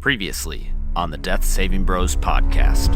Previously on the Death Saving Bros podcast.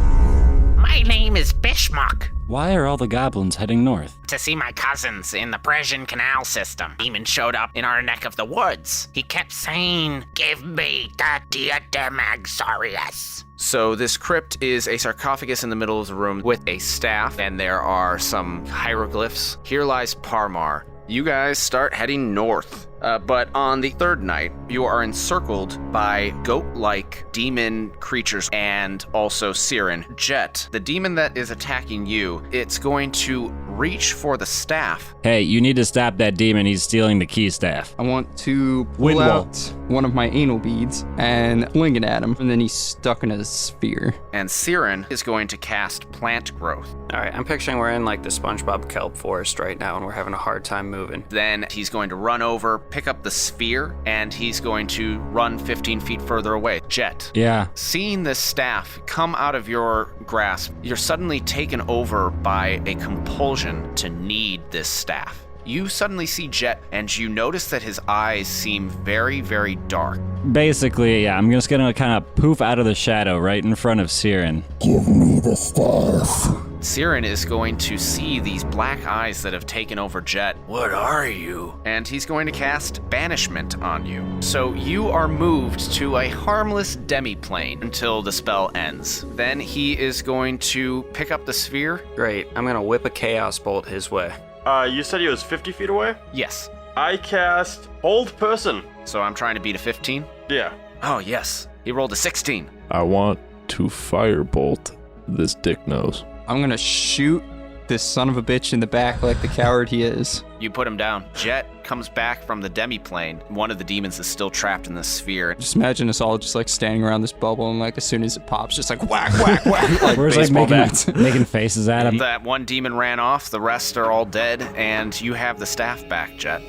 My name is Bishmok. Why are all the goblins heading north? To see my cousins in the Persian Canal system. Demon showed up in our neck of the woods. He kept saying, "Give me the diadem Axarius." So this crypt is a sarcophagus in the middle of the room with a staff, and there are some hieroglyphs. Here lies Parmar. You guys start heading north. But on the third night, you are encircled by goat-like demon creatures and also Siren. Jet, the demon that is attacking you, it's going to reach for the staff. Hey, you need to stop that demon. He's stealing the key staff. I want to pull out one of my anal beads and fling it at him, and then he's stuck in a sphere. And Siren is going to cast Plant Growth. All right, I'm picturing we're in like the SpongeBob kelp forest right now, and we're having a hard time moving. Then he's going to run over, pick up the sphere, and he's going to run 15 feet further away. Jet. Yeah. Seeing this staff come out of your grasp, you're suddenly taken over by a compulsion to need this staff. You suddenly see Jet, and you notice that his eyes seem very, very dark. Basically, yeah, I'm just gonna kind of poof out of the shadow right in front of Siren. Give me the staff. Siren is going to see these black eyes that have taken over Jet. What are you? And he's going to cast Banishment on you. So you are moved to a harmless demi-plane until the spell ends. Then he is going to pick up the sphere. Great, I'm gonna whip a chaos bolt his way. You said he was 50 feet away? Yes. I cast Hold Person. So I'm trying to beat a 15? Yeah. Oh, yes. He rolled a 16. I want to firebolt this dick nose. I'm gonna shoot this son of a bitch in the back like the coward he is. You put him down. Jet comes back from the demi-plane. One of the demons is still trapped in the sphere. Just imagine us all just like standing around this bubble, and like as soon as it pops, just like whack, whack, whack, like We're just baseball like bats. making faces at him. That one demon ran off, the rest are all dead, and you have the staff back, Jet.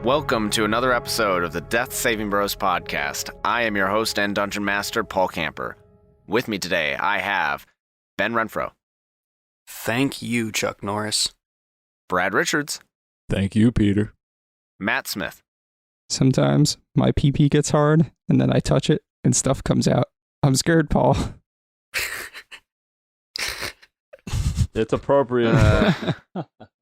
Welcome to another episode of the Death Saving Bros podcast. I am your host and dungeon master, Paul Camper. With me today, I have Ben Renfro, Thank you, Chuck Norris. Brad Richards, Thank you, Peter. Matt Smith, Sometimes my pee-pee gets hard, and then I touch it, and stuff comes out. I'm scared, Paul. It's appropriate.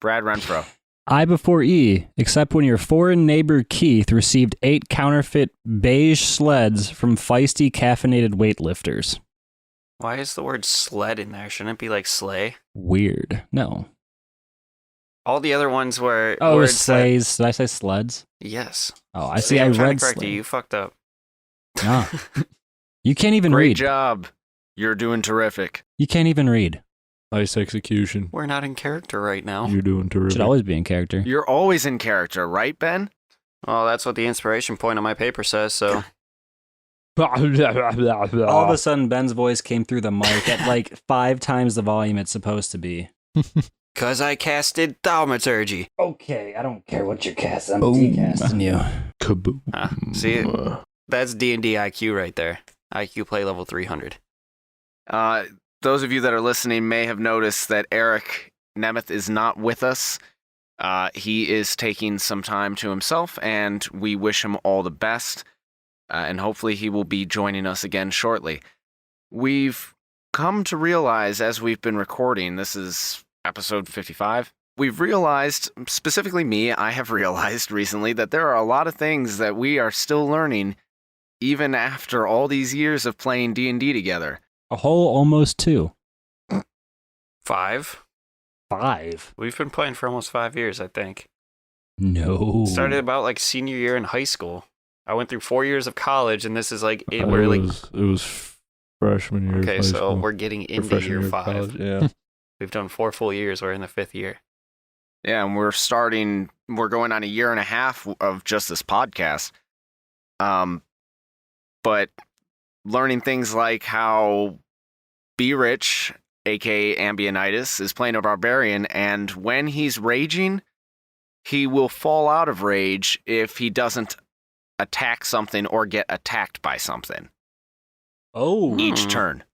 Brad Renfro. I before E, except when your foreign neighbor Keith received 8 counterfeit beige sleds from feisty caffeinated weightlifters. Why is the word sled in there? Shouldn't it be like sleigh? Weird. No. All the other ones were Oh, words sleighs. Did I say sleds? Yes. Oh, I see. I'm I trying read to correct you. sleigh. You fucked up. No. You can't even Great read. job. You're doing terrific. You can't even read. Nice execution. We're not in character right now. You're doing terrific. Should always be in character. You're always in character, right, Ben? Well, that's what the inspiration point on my paper says, so. All of a sudden, Ben's voice came through the mic at like 5 times the volume it's supposed to be. Because I casted Thaumaturgy. Okay, I don't care what you're casting. I'm Boom. decasting you. Kaboom. See, that's D&D IQ right there. IQ play level 300. Those of you that are listening may have noticed that Eric Nemeth is not with us. He is taking some time to himself, and we wish him all the best. And hopefully he will be joining us again shortly. We've come to realize as we've been recording, this is episode 55, we've realized, specifically me, I have realized recently that there are a lot of things that we are still learning even after all these years of playing D&D together. A whole almost 2. 5? 5? We've been playing for almost 5 years, I think. No. Started about like senior year in high school. I went through 4 years of college, and this is like It we're like was freshman year. okay, of high so school. we're getting Or into freshman year of 5. college, Yeah. We've done 4 full years. We're in the 5th year. Yeah, and we're going on a year and a half of just this podcast. But learning things like how Be Rich, aka Ambionitis, is playing a barbarian, and when he's raging, he will fall out of rage if he doesn't attack something or get attacked by something Oh. each turn.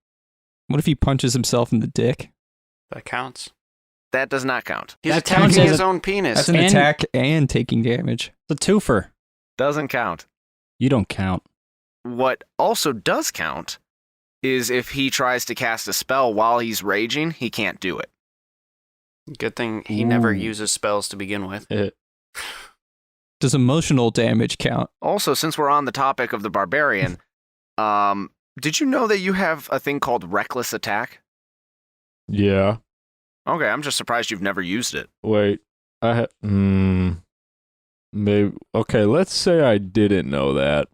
What if he punches himself in the dick? That counts. That does not count. He's That counts attacking as his a- own penis. That's an And- attack and taking damage. It's a twofer. Doesn't count. You don't count. What also does count is if he tries to cast a spell while he's raging, he can't do it. Good thing he never Ooh. uses spells to begin with. Does emotional damage count? Also, since we're on the topic of the barbarian, did you know that you have a thing called reckless attack? Yeah. Okay, I'm just surprised you've never used it. Wait. Maybe. Okay, let's say I didn't know that.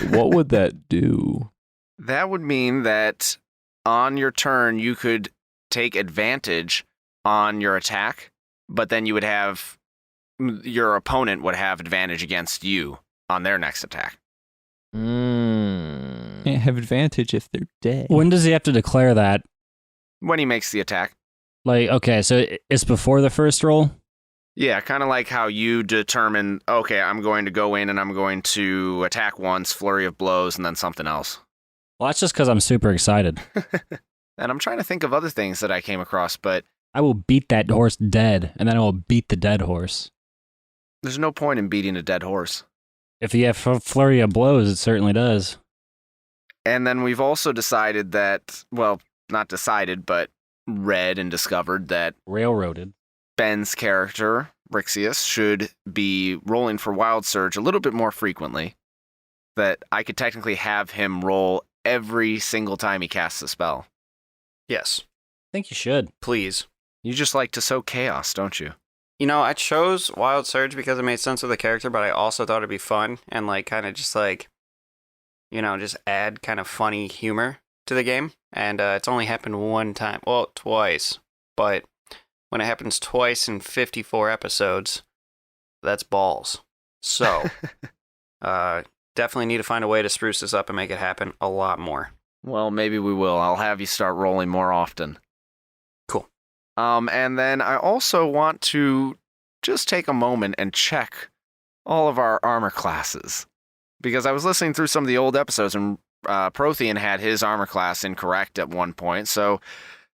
What would that do? That would mean that on your turn, you could take advantage on your attack, but then you would have your opponent would have advantage against you on their next attack. Mm. Can't have advantage if they're dead. When does he have to declare that? When he makes the attack. Like, okay, so it's before the first roll? Yeah, kind of like how you determine, okay, I'm going to go in and I'm going to attack once, flurry of blows, and then something else. Well, that's just because I'm super excited. And I'm trying to think of other things that I came across, but I will beat that horse dead, and then I will beat the dead horse. there's no point in beating a dead horse. If you have flurry of blows, it certainly does. And then we've also decided that, well, not decided, but read and discovered that Railroaded. Ben's character, Rixius, should be rolling for Wild Surge a little bit more frequently. That I could technically have him roll every single time he casts a spell. Yes, I think you should. please. You just like to sow chaos, don't you? You know, I chose Wild Surge because it made sense with the character, but I also thought it'd be fun and like kind of just like, you know, just add kind of funny humor to the game. And it's only happened one time, well, twice. But when it happens twice in 54 episodes, that's balls. So, definitely need to find a way to spruce this up and make it happen a lot more. Well, maybe we will. I'll have you start rolling more often. Cool. And then I also want to just take a moment and check all of our armor classes. Because I was listening through some of the old episodes and Prothean had his armor class incorrect at one point. So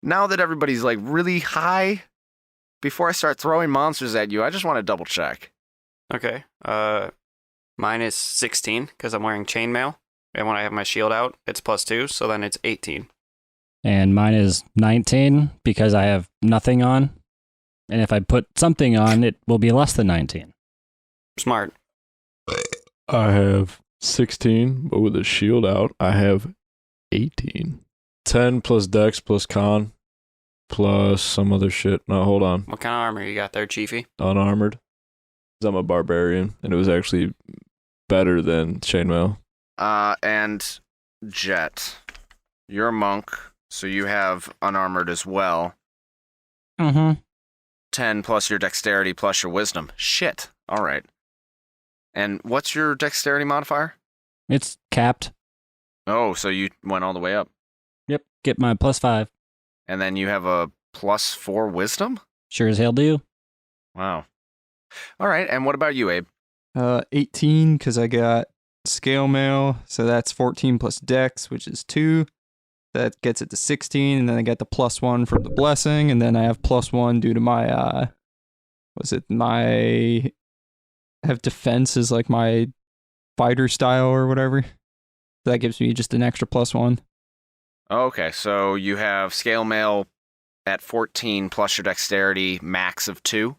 now that everybody's like really high, before I start throwing monsters at you, I just want to double check. Okay. Mine is 16 because I'm wearing chainmail. And when I have my shield out, it's +2, so then it's 18. And mine is 19 because I have nothing on. And if I put something on, it will be less than 19. Smart. I have 16, but with a shield out, I have 18. 10 plus dex plus con plus some other shit. No, hold on. What kind of armor you got there, Chiefy? Unarmored. 'Cause I'm a barbarian, and it was actually better than chainmail. And Jet, you're a monk, so you have unarmored as well. Mm-hmm. 10 plus your dexterity plus your wisdom. Shit. All right. And what's your dexterity modifier? It's capped. Oh, so you went all the way up. Yep. Get my +5. And then you have a +4 wisdom? Sure as hell do. Wow. All right. And what about you, Abe? 18 because I got scale mail, so that's 14 plus dex, which is 2. That gets it to 16, and then I got the +1 for the blessing, and then I have +1 due to my I have defense as like my fighter style or whatever. That gives me just an extra +1. Okay. So you have scale mail at 14 plus your dexterity max of 2.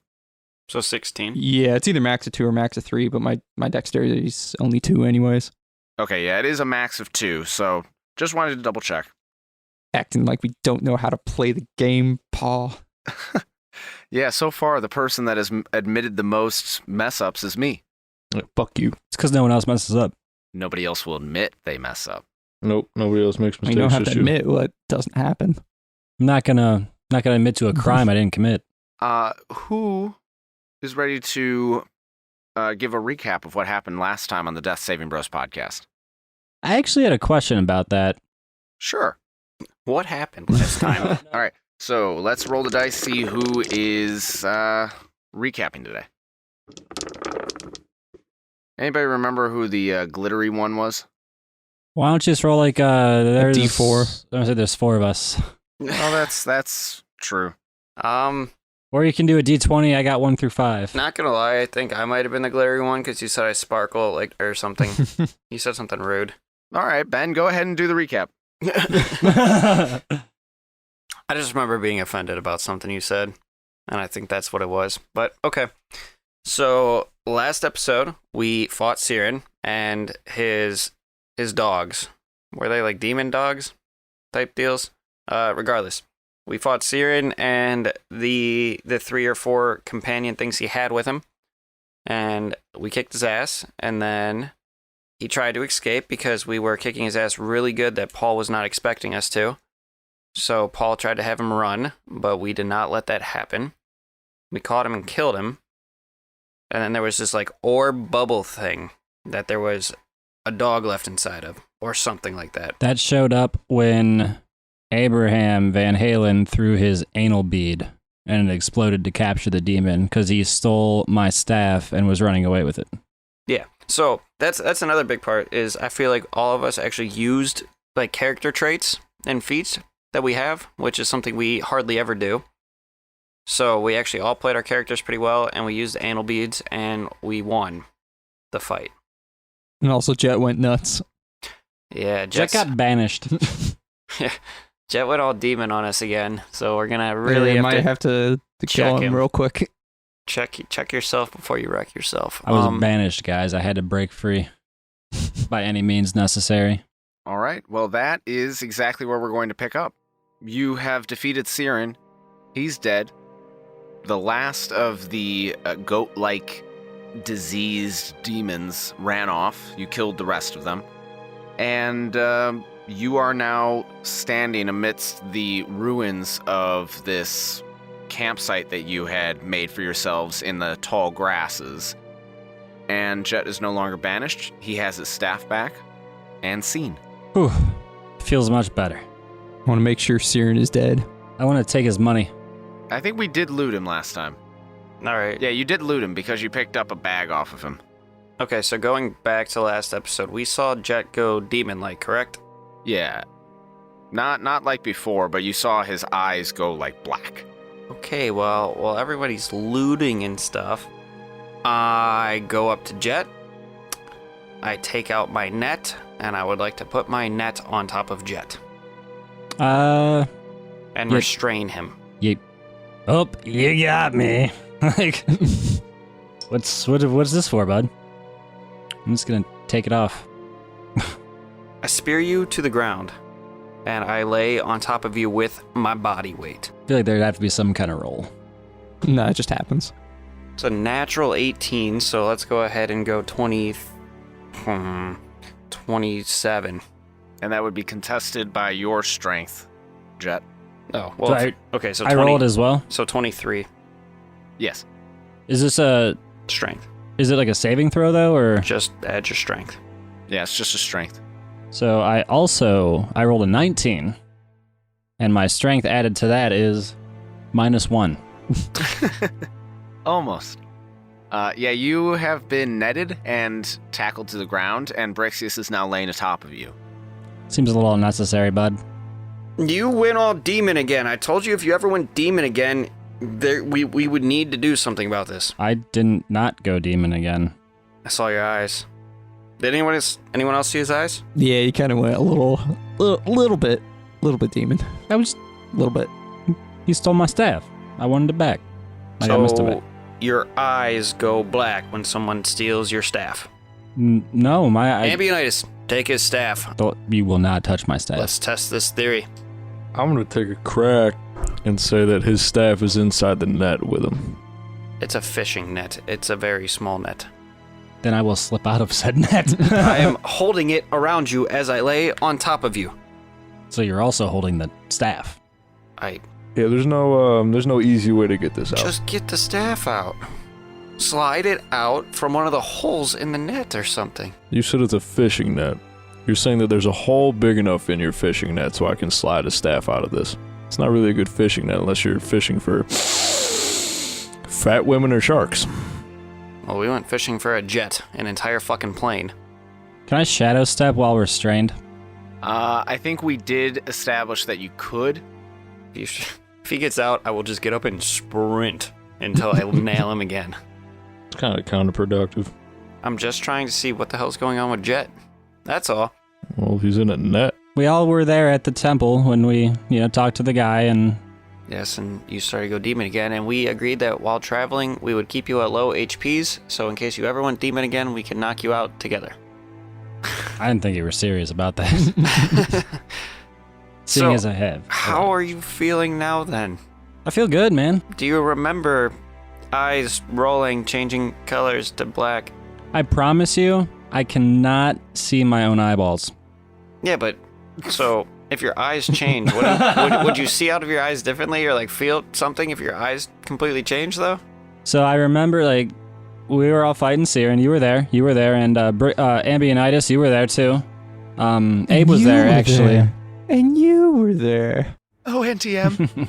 So 16. Yeah, it's either max of 2 or max of 3, but my dexterity is only 2 anyways. Okay. Yeah, it is a max of 2. So just wanted to double check. Acting like we don't know how to play the game, Paul. Yeah, so far the person that has admitted the most mess ups is me. Fuck you. It's because no one else messes up. Nobody else will admit they mess up. Nope, nobody else makes I mistakes. don't have to just you. admit what doesn't happen. I'm not gonna admit to a crime I didn't commit. Who is ready to give a recap of what happened last time on the Death Saving Bros podcast? I actually had a question about that. Sure. What happened last time? All right. So let's roll the dice, see who is recapping today. Anybody remember who the glittery one was? Why don't you just roll like there's D4. I said there's 4 of us. Oh, that's true. Or you can do a D20. I got 1 through 5. Not gonna lie, I think I might have been the glittery one because you said I sparkle like or something. You said something rude. All right, Ben, go ahead and do the recap. I just remember being offended about something you said, and I think that's what it was. But okay. So last episode we fought Siren and his dogs. Were they like demon dogs type deals? Regardless, we fought Siren and the 3 or 4 companion things he had with him, and we kicked his ass. And then he tried to escape because we were kicking his ass really good that Paul was not expecting us to. So Paul tried to have him run, but we did not let that happen. We caught him and killed him. And then there was this like orb bubble thing that there was a dog left inside of, or something like that. That showed up when Abraham Van Halen threw his anal bead and it exploded to capture the demon because he stole my staff and was running away with it. Yeah. So that's another big part is I feel like all of us actually used like character traits and feats that we have, which is something we hardly ever do. So we actually all played our characters pretty well, and we used anal beads, and we won the fight. And also, Jet went nuts. Yeah, Jet got banished. Jet went all demon on us again, so we're gonna really might have to kill check him him. real quick. check yourself before you wreck yourself. I was banished, guys. I had to break free by any means necessary. All right. Well, that is exactly where we're going to pick up. You have defeated Siren. He's dead. The last of the goat-like diseased demons ran off. You killed the rest of them. And you are now standing amidst the ruins of this campsite that you had made for yourselves in the tall grasses. And Jet is no longer banished. He has his staff back and seen. Whew. Feels much better. I want to make sure Siren is dead. I want to take his money. I think we did loot him last time. All right. Yeah, you did loot him because you picked up a bag off of him. Okay, so going back to last episode, we saw Jet go demon-like, correct? Yeah. Not like before, but you saw his eyes go like black. Okay, well, while everybody's looting and stuff, I go up to Jet. I take out my net, and I would like to put my net on top of Jet and Yeah. restrain him. Oh, you got me. Like, what's this for, bud? I'm just gonna take it off. I spear you to the ground, and I lay on top of you with my body weight. I feel like there'd have to be some kind of roll. Nah, it just happens. It's a natural 18, so let's go ahead and go 27. And that would be contested by your strength, Jet. Oh, well, So okay, so I 20, rolled as well. so 23 Yes. Is this a? strength. Is it like a saving throw though, or? Just add your strength. Yeah, it's just a strength. So I rolled a 19, and my strength added to that is -1. Almost. Yeah, you have been netted and tackled to the ground, and Brixius is now laying atop of you. Seems a little unnecessary, bud. You went all demon again. I told you if you ever went demon again, we would need to do something about this. I didn't not go demon again. I saw your eyes. Did anyone else see his eyes? Yeah, he kind of went a little bit demon. I was A little bit. He stole my staff. I wanted it back. I got missed of it. Your eyes go black when someone steals your staff. No, my Ambionitis, take his staff. you will not touch my staff. Let's test this theory. I'm going to take a crack and say that his staff is inside the net with him. It's a fishing net. It's a very small net. Then I will slip out of said net. I am holding it around you as I lay on top of you. So you're also holding the staff. I Yeah, there's no easy way to get this out. just get the staff out. Slide it out from one of the holes in the net or something. You said it's a fishing net. You're saying that there's a hole big enough in your fishing net so I can slide a staff out of this. It's not really a good fishing net unless you're fishing for fat women or sharks. Well, we went fishing for a jet, an entire fucking plane. Can I shadow step while restrained? I think we did establish that you could. If he gets out, I will just get up and sprint until I nail him again. It's kind of counterproductive. I'm just trying to see what the hell's going on with Jet. That's all. Well, he's in a net. We all were there at the temple when we, talked to the guy, and Yes, and you started to go demon again, and we agreed that while traveling, we would keep you at low HPs, so in case you ever went demon again, we can knock you out together. I didn't think you were serious about that. Seeing So, as I have. How are you feeling now then? I feel good, man. Do you remember eyes rolling, changing colors to black? I promise you, I cannot see my own eyeballs. Yeah, but so if your eyes change, would you see out of your eyes differently or like feel something if your eyes completely change though? So I remember, we were all fighting Siren. You were there, and Ambionitis, you were there too. Abe was there, actually. And you were there. Oh, NTM.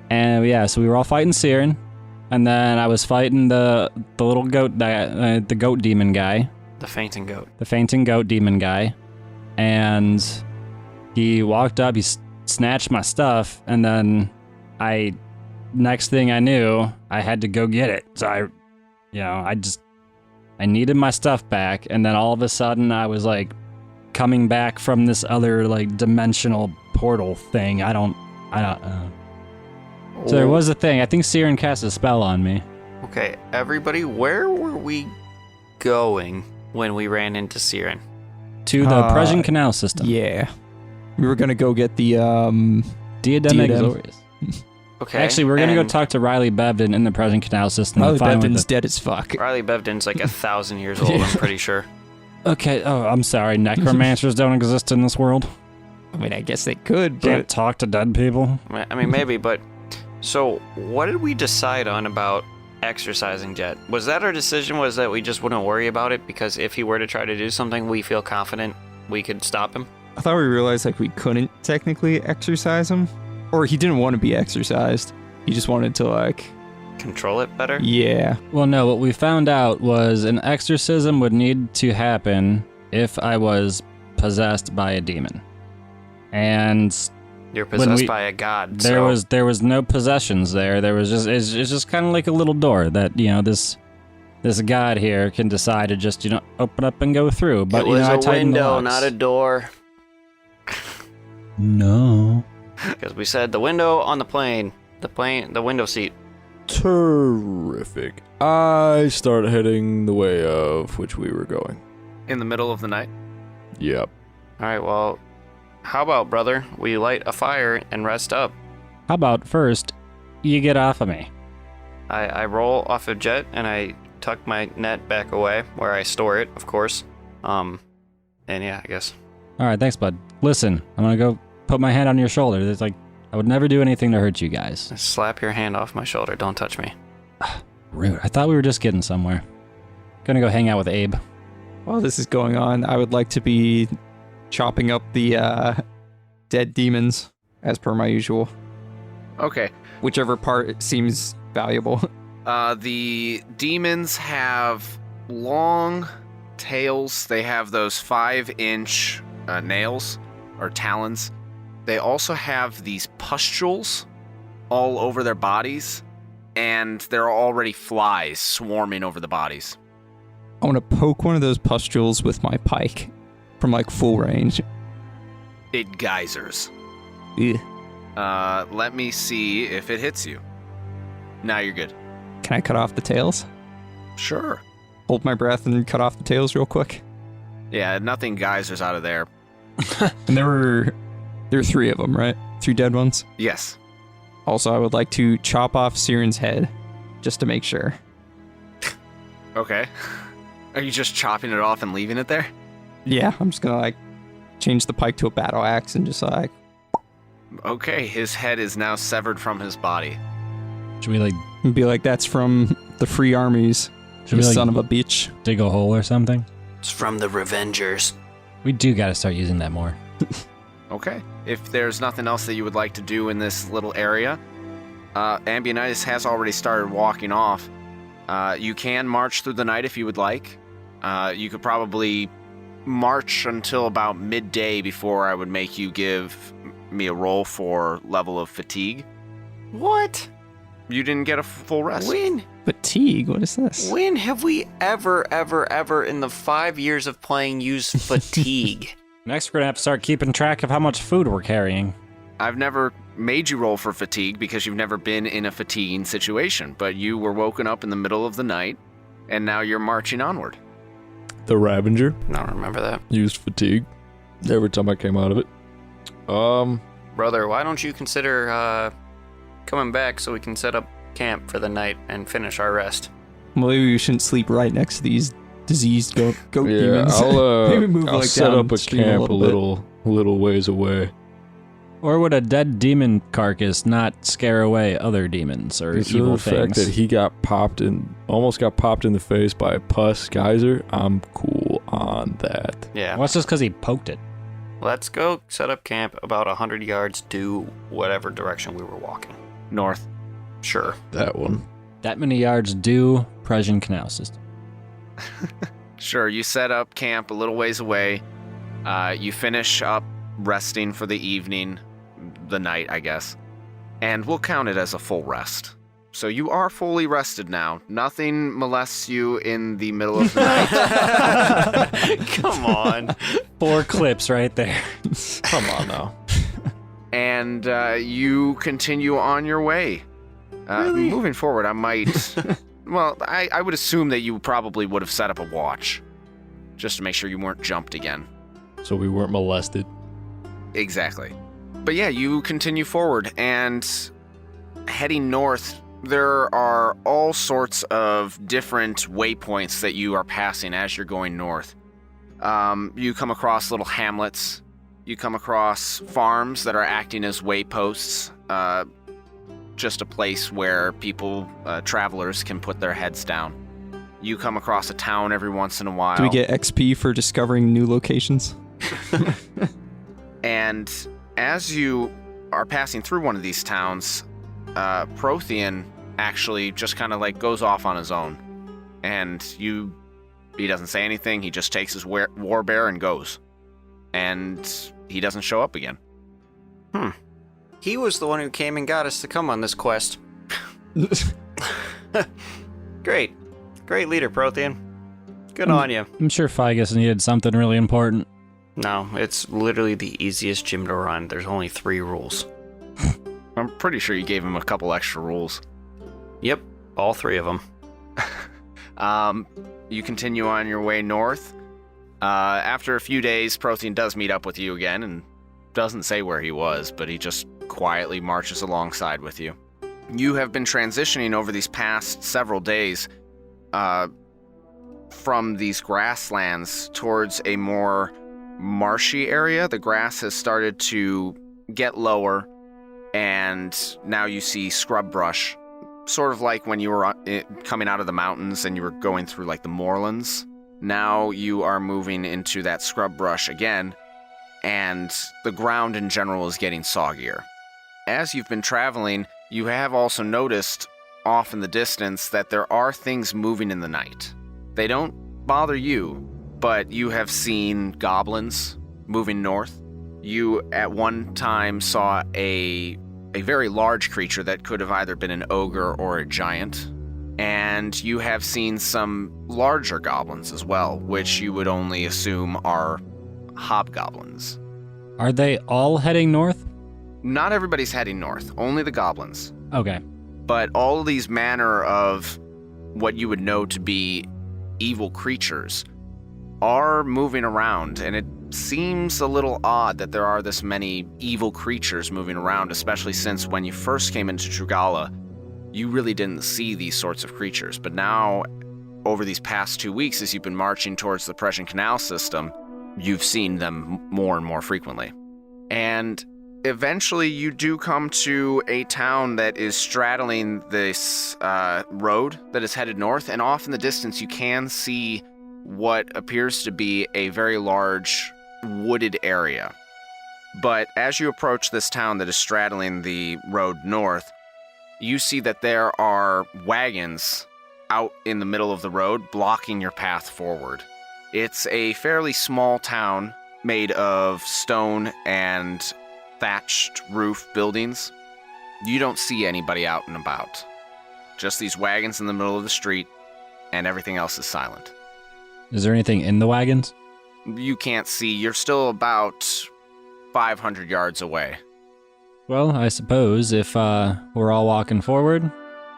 And yeah, so we were all fighting Siren, and then I was fighting the little goat, the goat demon guy, The fainting goat. the fainting goat demon guy, and he walked up, he snatched my stuff, and then next thing I knew, I had to go get it. So I needed my stuff back, and then all of a sudden I was coming back from this other dimensional portal thing. I don't know. So there was a thing. I think Siren cast a spell on me. Okay, everybody, where were we going when we ran into Siren? To the Persian Canal system. Yeah. We were going to go get the Diadem Diadem. Exorius. Okay. Actually, we're going to go and talk to Riley Bevden in the Persian Canal system. Riley to find what Bevden's dead as fuck. Riley Bevden's like 1,000 years old, I'm pretty sure. Okay, I'm sorry. Necromancers don't exist in this world. I mean, I guess they could, Can't but talk to dead people. I mean, maybe, but... So, what did we decide on about exercising Jet? Was that our decision, was that we just wouldn't worry about it because if he were to try to do something, we feel confident we could stop him? I thought we realized we couldn't technically exercise him. Or he didn't want to be exercised. He just wanted to Control it better? yeah. Well, no, what we found out was an exorcism would need to happen if I was possessed by a demon. And You're When possessed we- by a god, there was no possessions there. There was it's just kind of like a little door that, this god here can decide to just, open up and go through. But it was I a tightened the window, locks. not a door. No. Because we said the window on the plane, the window seat. Terrific. I start heading the way of which we were going. In the middle of the night. Yep. Alright, well, how about, brother, we light a fire and rest up? How about first, you get off of me? I roll off of Jet and I tuck my net back away where I store it, of course. And yeah, I guess. All right, thanks, bud. Listen, I'm gonna go put my hand on your shoulder. It's I would never do anything to hurt you guys. Slap your hand off my shoulder. Don't touch me. Rude. I thought we were just getting somewhere. Gonna go hang out with Abe. While this is going on, I would like to be chopping up the dead demons as per my usual. Okay. Whichever part seems valuable. The demons have long tails. They have those 5-inch nails or talons. They also have these pustules all over their bodies, and there are already flies swarming over the bodies. I want to poke one of those pustules with my pike from full range. It geysers. Ugh. Let me see if it hits you. Now you're good. Can I cut off the tails? Sure. Hold my breath and cut off the tails real quick. Yeah, nothing geysers out of there. And there were 3 of them, right? 3 dead ones. Yes. Also, I would like to chop off Siren's head, just to make sure. Okay. Are you just chopping it off and leaving it there? Yeah, I'm just gonna change the pike to a battle axe and just Okay, his head is now severed from his body. Should we be like, that's from the Free Armies, should you we son of a bitch. dig a hole or something? It's from the Revengers. We do got to start using that more. Okay. If there's nothing else that you would like to do in this little area, Ambionitis has already started walking off. You can march through the night if you would like. You could probably march until about midday before I would make you give me a roll for level of fatigue. What? You didn't get a full rest. When? Fatigue? What is this? When have we ever in the 5 years of playing used fatigue? Next, we're going to have to start keeping track of how much food we're carrying. I've never made you roll for fatigue because you've never been in a fatiguing situation, but you were woken up in the middle of the night, and now you're marching onward. The Ravager I don't remember that. used fatigue every time I came out of it. Brother, why don't you consider coming back so we can set up camp for the night and finish our rest? Well, maybe we shouldn't sleep right next to these diseased goat Yeah, demons. I'll move, I'll like, set up a downstream camp a bit. little ways away. Or would a dead demon carcass not scare away other demons or Because of evil the fact things? that he almost got popped in the face by a pus geyser, I'm cool on that. Yeah. Well, it's just because he poked it. Let's go set up camp about 100 yards due whatever direction we were walking. North. Sure. That one. That many yards due Prussian Canal System. Sure, you set up camp a little ways away. You finish up resting for the evening, the night, I guess. And we'll count it as a full rest. So you are fully rested now. Nothing molests you in the middle of the night. Come on. 4 clips right there. Come on now. And you continue on your way. Really? Moving forward, I might... well, I would assume that you probably would have set up a watch. Just to make sure you weren't jumped again. So we weren't molested. Exactly. But yeah, you continue forward, and heading north, there are all sorts of different waypoints that you are passing as you're going north. You come across little hamlets. You come across farms that are acting as wayposts. Just a place where people, travelers, can put their heads down. You come across a town every once in a while. Do we get XP for discovering new locations? And as you are passing through one of these towns, Prothean actually just kind of like goes off on his own. And he doesn't say anything, he just takes his war bear and goes. And he doesn't show up again. He was the one who came and got us to come on this quest. Great. Great leader, Prothean. Good on you. I'm sure Figus needed something really important. No, it's literally the easiest gym to run. There's only 3 rules. I'm pretty sure you gave him a couple extra rules. Yep, all 3 of them. You continue on your way north. After a few days, Prothean does meet up with you again and doesn't say where he was, but he just quietly marches alongside with you. You have been transitioning over these past several days from these grasslands towards a more marshy area. The grass has started to get lower, and now you see scrub brush, sort of like when you were coming out of the mountains and you were going through like the moorlands. Now you are moving into that scrub brush again, and the ground in general is getting soggier. As you've been traveling, you have also noticed off in the distance that there are things moving in the night. They don't bother you, but you have seen goblins moving north. You at one time saw a very large creature that could have either been an ogre or a giant. And you have seen some larger goblins as well, which you would only assume are hobgoblins. Are they all heading north? Not everybody's heading north, only the goblins. Okay. But all of these manner of what you would know to be evil creatures are moving around, and it seems a little odd that there are this many evil creatures moving around, especially since when you first came into Trugala, you really didn't see these sorts of creatures. But now, over these past 2 weeks, as you've been marching towards the Prussian Canal System, you've seen them more and more frequently. And eventually you do come to a town that is straddling this road that is headed north, and off in the distance you can see what appears to be a very large wooded area. But as you approach this town that is straddling the road north, you see that there are wagons out in the middle of the road blocking your path forward. It's a fairly small town made of stone and thatched roof buildings. You don't see anybody out and about. Just these wagons in the middle of the street, and everything else is silent. Is there anything in the wagons? You can't see. You're still about 500 yards away. Well, I suppose if we're all walking forward,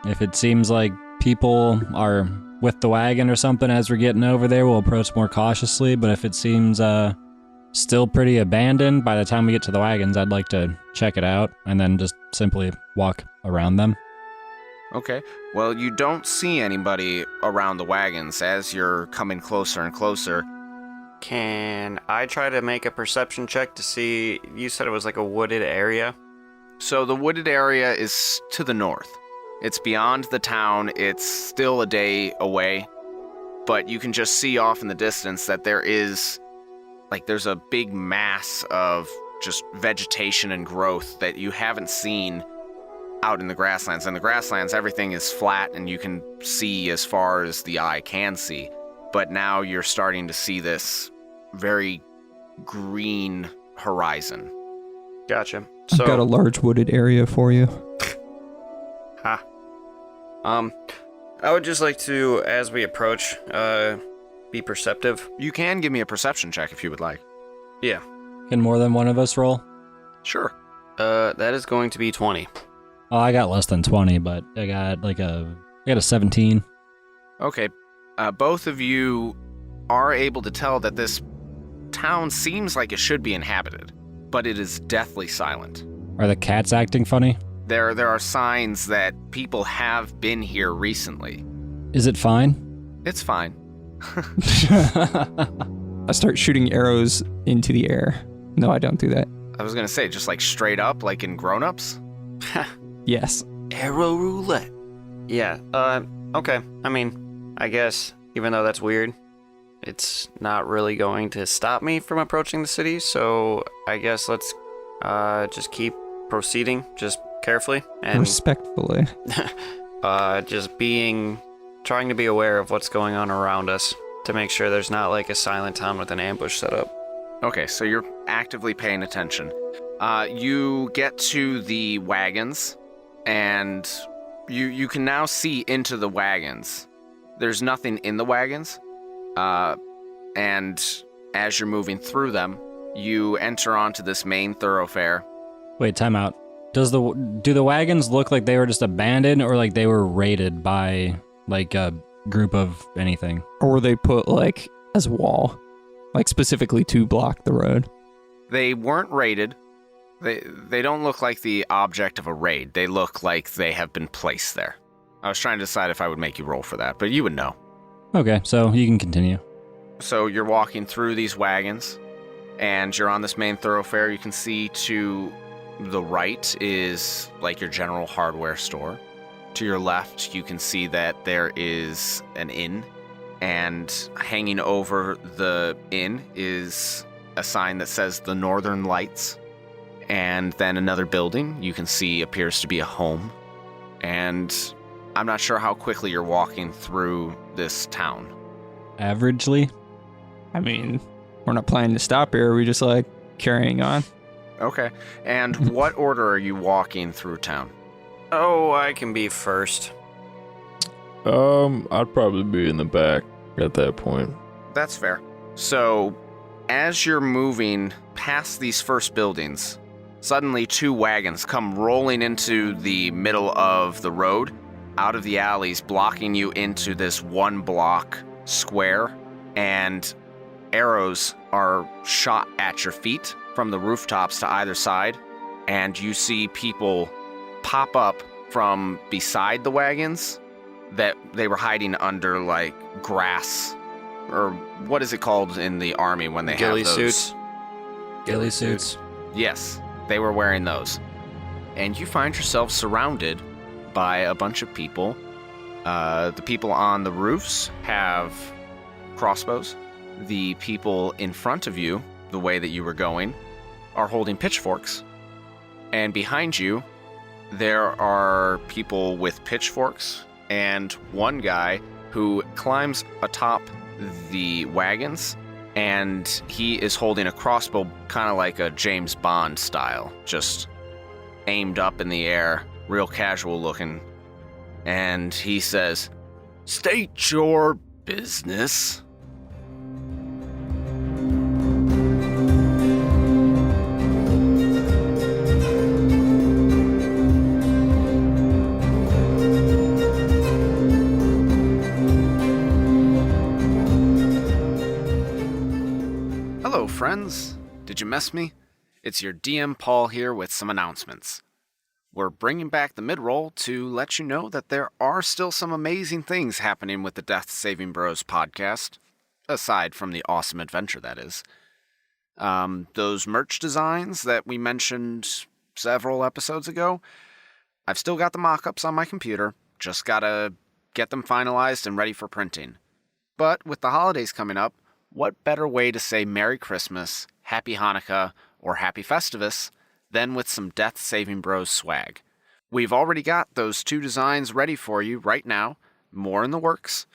if it seems like people are with the wagon or something as we're getting over there, we'll approach more cautiously. But if it seems still pretty abandoned by the time we get to the wagons, I'd like to check it out and then just simply walk around them. Okay. Well, you don't see anybody around the wagons as you're coming closer and closer. Can I try to make a perception check to see? You said it was like a wooded area. So the wooded area is to the north. It's beyond the town. It's still a day away. But you can just see off in the distance that there's a big mass of just vegetation and growth that you haven't seen out in the grasslands. In the grasslands, everything is flat and you can see as far as the eye can see. But now you're starting to see this very green horizon. Gotcha. I've got a large wooded area for you. Ha. I would just like to, as we approach, be perceptive. You can give me a perception check if you would like. Yeah. Can more than one of us roll? Sure. That is going to be 20. Oh, I got less than 20, but I got a 17. Okay. Both of you are able to tell that this town seems like it should be inhabited, but it is deathly silent. Are the cats acting funny? There are signs that people have been here recently. Is it fine? It's fine. I start shooting arrows into the air. No, I don't do that. I was gonna say, just like straight up, like in Grown Ups? Yes. Arrow roulette. Yeah, okay. I mean, I guess, even though that's weird, it's not really going to stop me from approaching the city, so I guess let's just keep proceeding, just carefully, and Respectfully. just trying to be aware of what's going on around us to make sure there's not like a silent town with an ambush set up. Okay, so you're actively paying attention. You get to the wagons, and you can now see into the wagons. There's nothing in the wagons, and as you're moving through them, you enter onto this main thoroughfare. Wait, time out. Do the wagons look like they were just abandoned or like they were raided by like a group of anything? Or were they put like as a wall, like specifically to block the road? They weren't raided. They don't look like the object of a raid. They look like they have been placed there. I was trying to decide if I would make you roll for that, but you would know. Okay, so you can continue. So you're walking through these wagons, and you're on this main thoroughfare. You can see to the right is like your general hardware store. To your left, you can see that there is an inn, and hanging over the inn is a sign that says the Northern Lights. And then another building you can see appears to be a home. And I'm not sure how quickly you're walking through this town. Averagely? I mean, we're not planning to stop here. We're just like carrying on. Okay. And what order are you walking through town? Oh, I can be first. I'd probably be in the back at that point. That's fair. So, as you're moving past these first buildings, suddenly two wagons come rolling into the middle of the road, out of the alleys, blocking you into this one block square, and arrows are shot at your feet from the rooftops to either side, and you see people pop up from beside the wagons that they were hiding under like grass, or what is it called in the army when they Ghillie have those suits. Ghillie suits. Yes, they were wearing those. And you find yourself surrounded by a bunch of people. The people on the roofs have crossbows. The people in front of you the way that you were going are holding pitchforks. And behind you, there are people with pitchforks and one guy who climbs atop the wagons, and he is holding a crossbow, kind of like a James Bond style, just aimed up in the air, real casual looking. And he says, "State your business." Hello, friends. Did you miss me? It's your DM Paul here with some announcements. We're bringing back the mid-roll to let you know that there are still some amazing things happening with the Death Saving Bros podcast, aside from the awesome adventure that is. Those merch designs that we mentioned several episodes ago, I've still got the mock-ups on my computer, just gotta get them finalized and ready for printing. But with the holidays coming up, what better way to say Merry Christmas, Happy Hanukkah, or Happy Festivus than with some Death Saving Bros swag? We've already got those 2 designs ready for you right now, more in the works,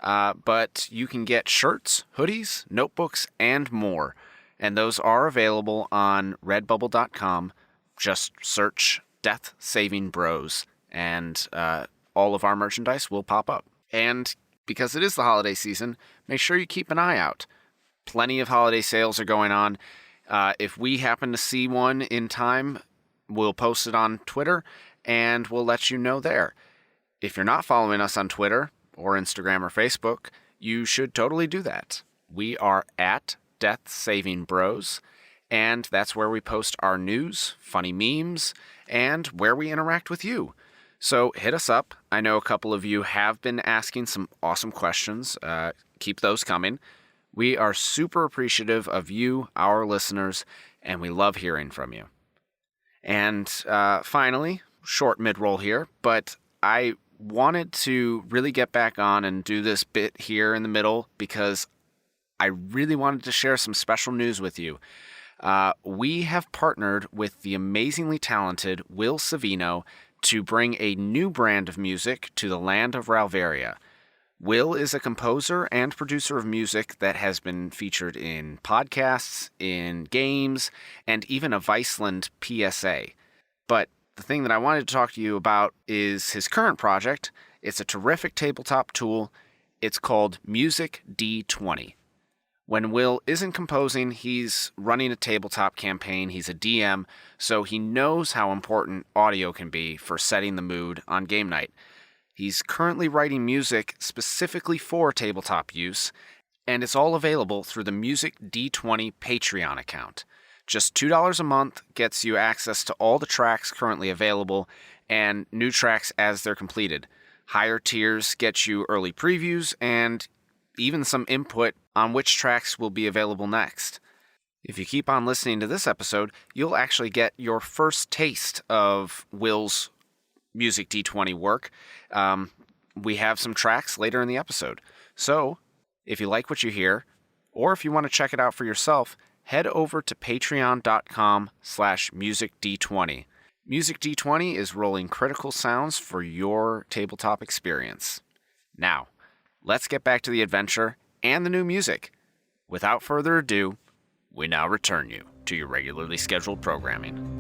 but you can get shirts, hoodies, notebooks, and more, and those are available on redbubble.com. Just search Death Saving Bros, and all of our merchandise will pop up. And because it is the holiday season, make sure you keep an eye out. Plenty of holiday sales are going on. If we happen to see one in time, we'll post it on Twitter, and we'll let you know there. If you're not following us on Twitter or Instagram or Facebook, you should totally do that. We are at Death Saving Bros, and that's where we post our news, funny memes, and where we interact with you. So hit us up. I know a couple of you have been asking some awesome questions. Keep those coming. We are super appreciative of you, our listeners, and we love hearing from you. And finally, short mid-roll here, but I wanted to really get back on and do this bit here in the middle because I really wanted to share some special news with you. We have partnered with the amazingly talented Will Savino to bring a new brand of music to the land of Ralvaria. Will is a composer and producer of music that has been featured in podcasts, in games, and even a Viceland PSA. But the thing that I wanted to talk to you about is his current project. It's a terrific tabletop tool. It's called Music D20. When Will isn't composing, he's running a tabletop campaign. He's a DM, so he knows how important audio can be for setting the mood on game night. He's currently writing music specifically for tabletop use, and it's all available through the Music D20 Patreon account. Just $2 a month gets you access to all the tracks currently available and new tracks as they're completed. Higher tiers get you early previews and even some input on which tracks will be available next. If you keep on listening to this episode, you'll actually get your first taste of Will's Music D20 work. We have some tracks later in the episode. So, if you like what you hear, or if you want to check it out for yourself, head over to patreon.com/musicd20. Music D20 is rolling critical sounds for your tabletop experience. Now, let's get back to the adventure and the new music. Without further ado, we now return you to your regularly scheduled programming.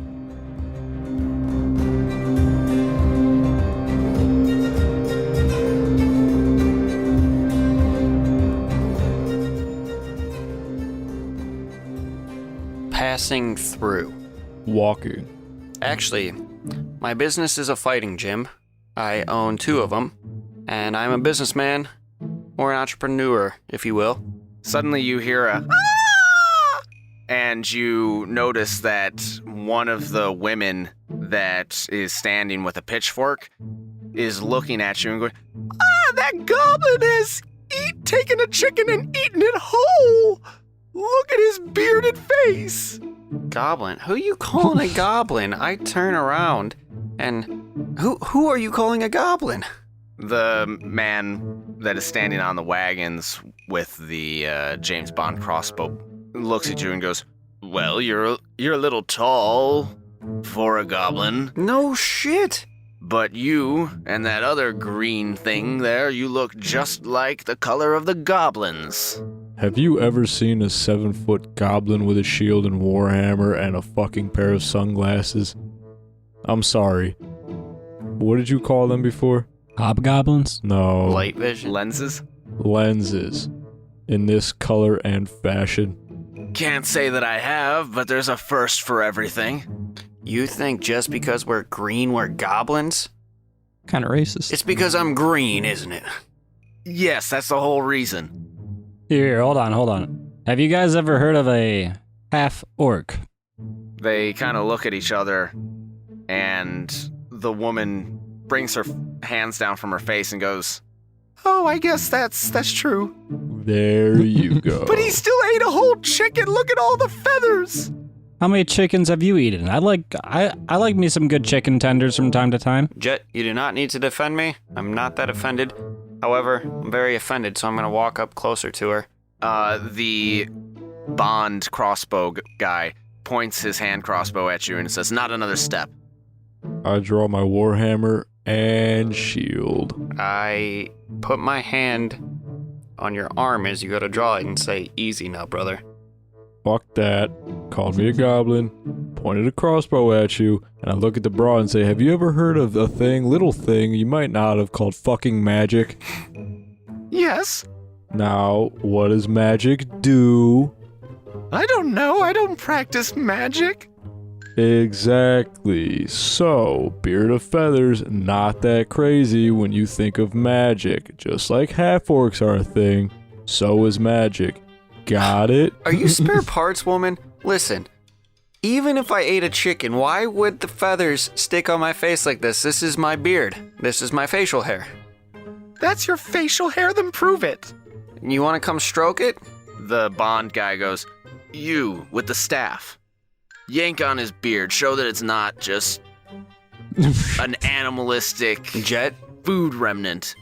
Passing through. Walking. Actually, my business is a fighting gym. I own 2 of them, and I'm a businessman, or an entrepreneur, if you will. Suddenly you hear a "Ah!" and you notice that one of the women that is standing with a pitchfork is looking at you and going, "Ah, that goblin is taking a chicken and eating it whole! Look at his bearded face!" Goblin? Who you calling a goblin? I turn around, and who are you calling a goblin? The man that is standing on the wagons with the James Bond crossbow looks at you and goes, "Well, you're a little tall for a goblin, No shit. but you and that other green thing there, you look just like the color of the goblins." Have you ever seen a 7-foot goblin with a shield and warhammer and a fucking pair of sunglasses? I'm sorry. What did you call them before? Hobgoblins? No. Light vision. Lenses? Lenses. In this color and fashion. Can't say that I have, but there's a first for everything. You think just because we're green we're goblins? Kind of racist. It's because I'm green, isn't it? Yes, that's the whole reason. Here, hold on. Have you guys ever heard of a half-orc? They kind of look at each other, and the woman brings her hands down from her face and goes, "Oh, I guess that's true. There you go. But he still ate a whole chicken. Look at all the feathers." How many chickens have you eaten? I like me some good chicken tenders from time to time. Jet, you do not need to defend me. I'm not that offended. However, I'm very offended, so I'm going to walk up closer to her. The Bond crossbow guy points his hand crossbow at you and says, "Not another step." I draw my warhammer and shield. I put my hand on your arm as you go to draw it and say, "Easy now, brother." Fuck that. Called me a goblin, pointed a crossbow at you, and I look at the bra and say, have you ever heard of a little thing you might not have called fucking magic? Yes. Now, what does magic do? I don't know. I don't practice magic. Exactly. So, Beard of Feathers, not that crazy when you think of magic. Just like half-orcs are a thing, so is magic. Got it? Are you spare parts, woman? Listen, even if I ate a chicken, why would the feathers stick on my face like this? This is my beard. This is my facial hair. That's your facial hair, then prove it. You want to come stroke it? The Bond guy goes, "You, with the staff. Yank on his beard. Show that it's not just an animalistic Jet, food remnant."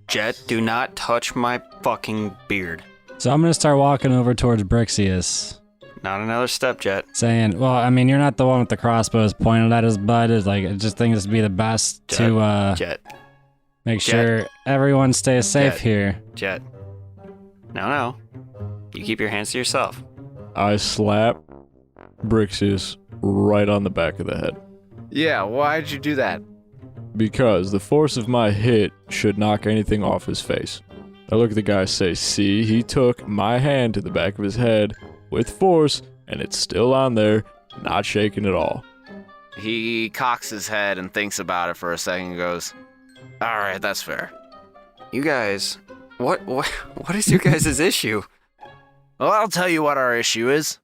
Jet, do not touch my fucking beard. So I'm gonna start walking over towards Brixius, Not another step, Jet. saying, "Well, I mean, you're not the one with the crossbows pointed at his butt. It's like I just think this would be the best to Jet, make sure everyone stays safe Jet. here." Jet. No. You keep your hands to yourself. I slap Brixius right on the back of the head. Yeah, why'd you do that? Because the force of my hit should knock anything off his face. I look at the guy and say, see, he took my hand to the back of his head with force, and it's still on there, not shaking at all. He cocks his head and thinks about it for a second and goes, "All right, that's fair." You guys, what is your guys' issue? Well, I'll tell you what our issue is.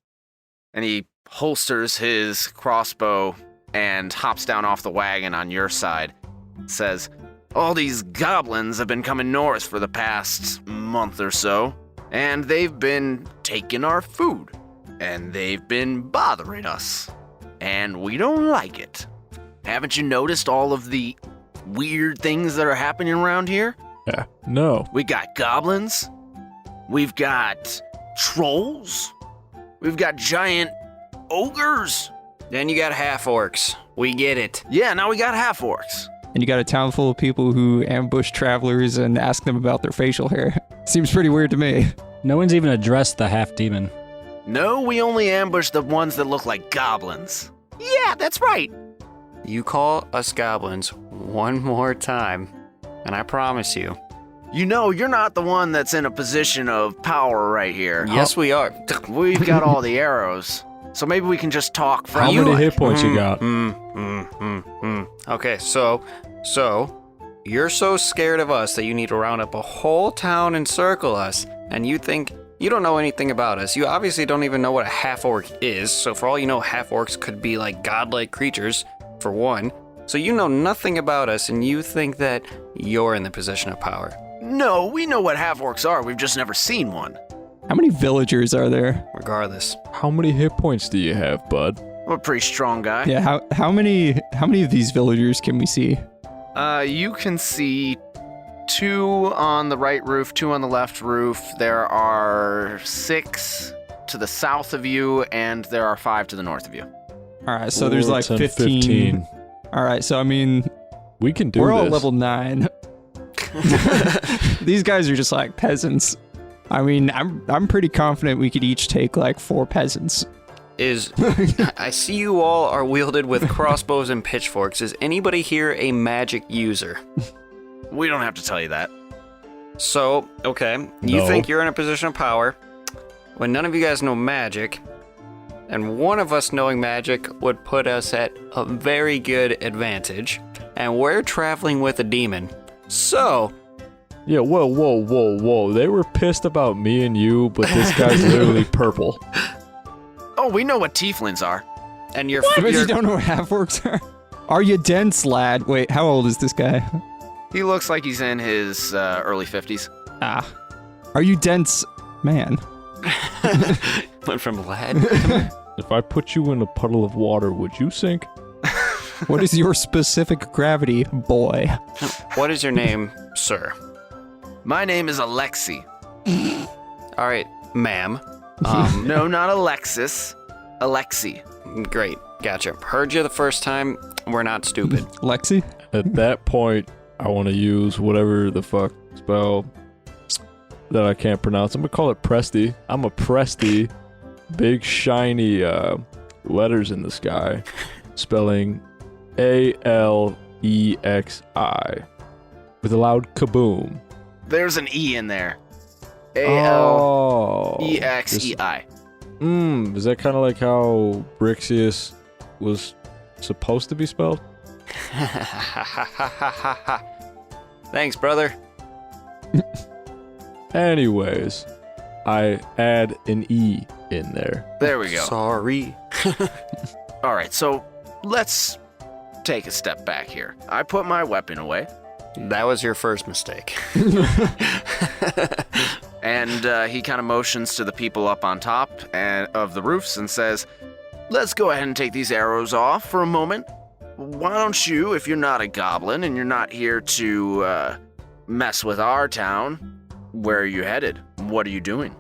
And he holsters his crossbow and hops down off the wagon on your side. Says, "All these goblins have been coming north for the past month or so, and they've been taking our food, and they've been bothering us, and we don't like it. Haven't you noticed all of the weird things that are happening around here? Yeah, no. We got goblins, we've got trolls, we've got giant ogres. Then you got half-orcs. We get it. Yeah, now we got half-orcs. And you got a town full of people who ambush travelers and ask them about their facial hair. Seems pretty weird to me. No one's even addressed the half demon. No, we only ambush the ones that look like goblins. Yeah, that's right. You call us goblins one more time, and I promise you. You know, you're not the one that's in a position of power right here. Yes, we are. We've got all the arrows. So maybe we can just talk How friendly. many hit points you got? Okay, so you're so scared of us that you need to round up a whole town and circle us, and you think you don't know anything about us. You obviously don't even know what a half-orc is, so for all you know, half-orcs could be like godlike creatures, for one. So you know nothing about us, and you think that you're in the position of power. No, we know what half-orcs are. We've just never seen one. How many villagers are there? Regardless. How many hit points do you have, bud? I'm a pretty strong guy. Yeah, how many of these villagers can we see? You can see 2 on the right roof, 2 on the left roof. There are 6 to the south of you, and there are 5 to the north of you. All right, so there's Ooh, like 10, 15. All right, so I mean, We can do we're this. all level 9. These guys are just like peasants. I mean, I'm pretty confident we could each take like 4 peasants. I see you all are wielded with crossbows and pitchforks. Is anybody here a magic user? We don't have to tell you that. So, okay, you No. think you're in a position of power when none of you guys know magic, and one of us knowing magic would put us at a very good advantage, and we're traveling with a demon. So, Yeah, whoa. They were pissed about me and you, but this guy's literally purple. Oh, we know what tieflings are. and you're, But you you're don't know what half-orcs are? Are you dense, lad? Wait, how old is this guy? He looks like he's in his early 50s. Ah. Are you dense, man? went from lad. If I put you in a puddle of water, would you sink? What is your specific gravity, boy? What is your name, sir? My name is Alexi. All right, ma'am. No, not Alexis. Alexi. Great, gotcha. Heard you the first time. We're not stupid. Lexi? At that point, I want to use whatever the fuck spell that I can't pronounce. I'm gonna call it Presty. I'm a Presty. Big shiny letters in the sky, spelling Alexi with a loud kaboom. There's an E in there. Oh. Alexei. Is that kind of like how Brixius was supposed to be spelled? Thanks, brother. Anyways, I add an E in there. There we go. Sorry. All right, so let's take a step back here. I put my weapon away, That was your first mistake. and he kind of motions to the people up on top of the roofs and says, let's go ahead and take these arrows off for a moment. Why don't you, if you're not a goblin and you're not here to mess with our town, where are you headed? What are you doing?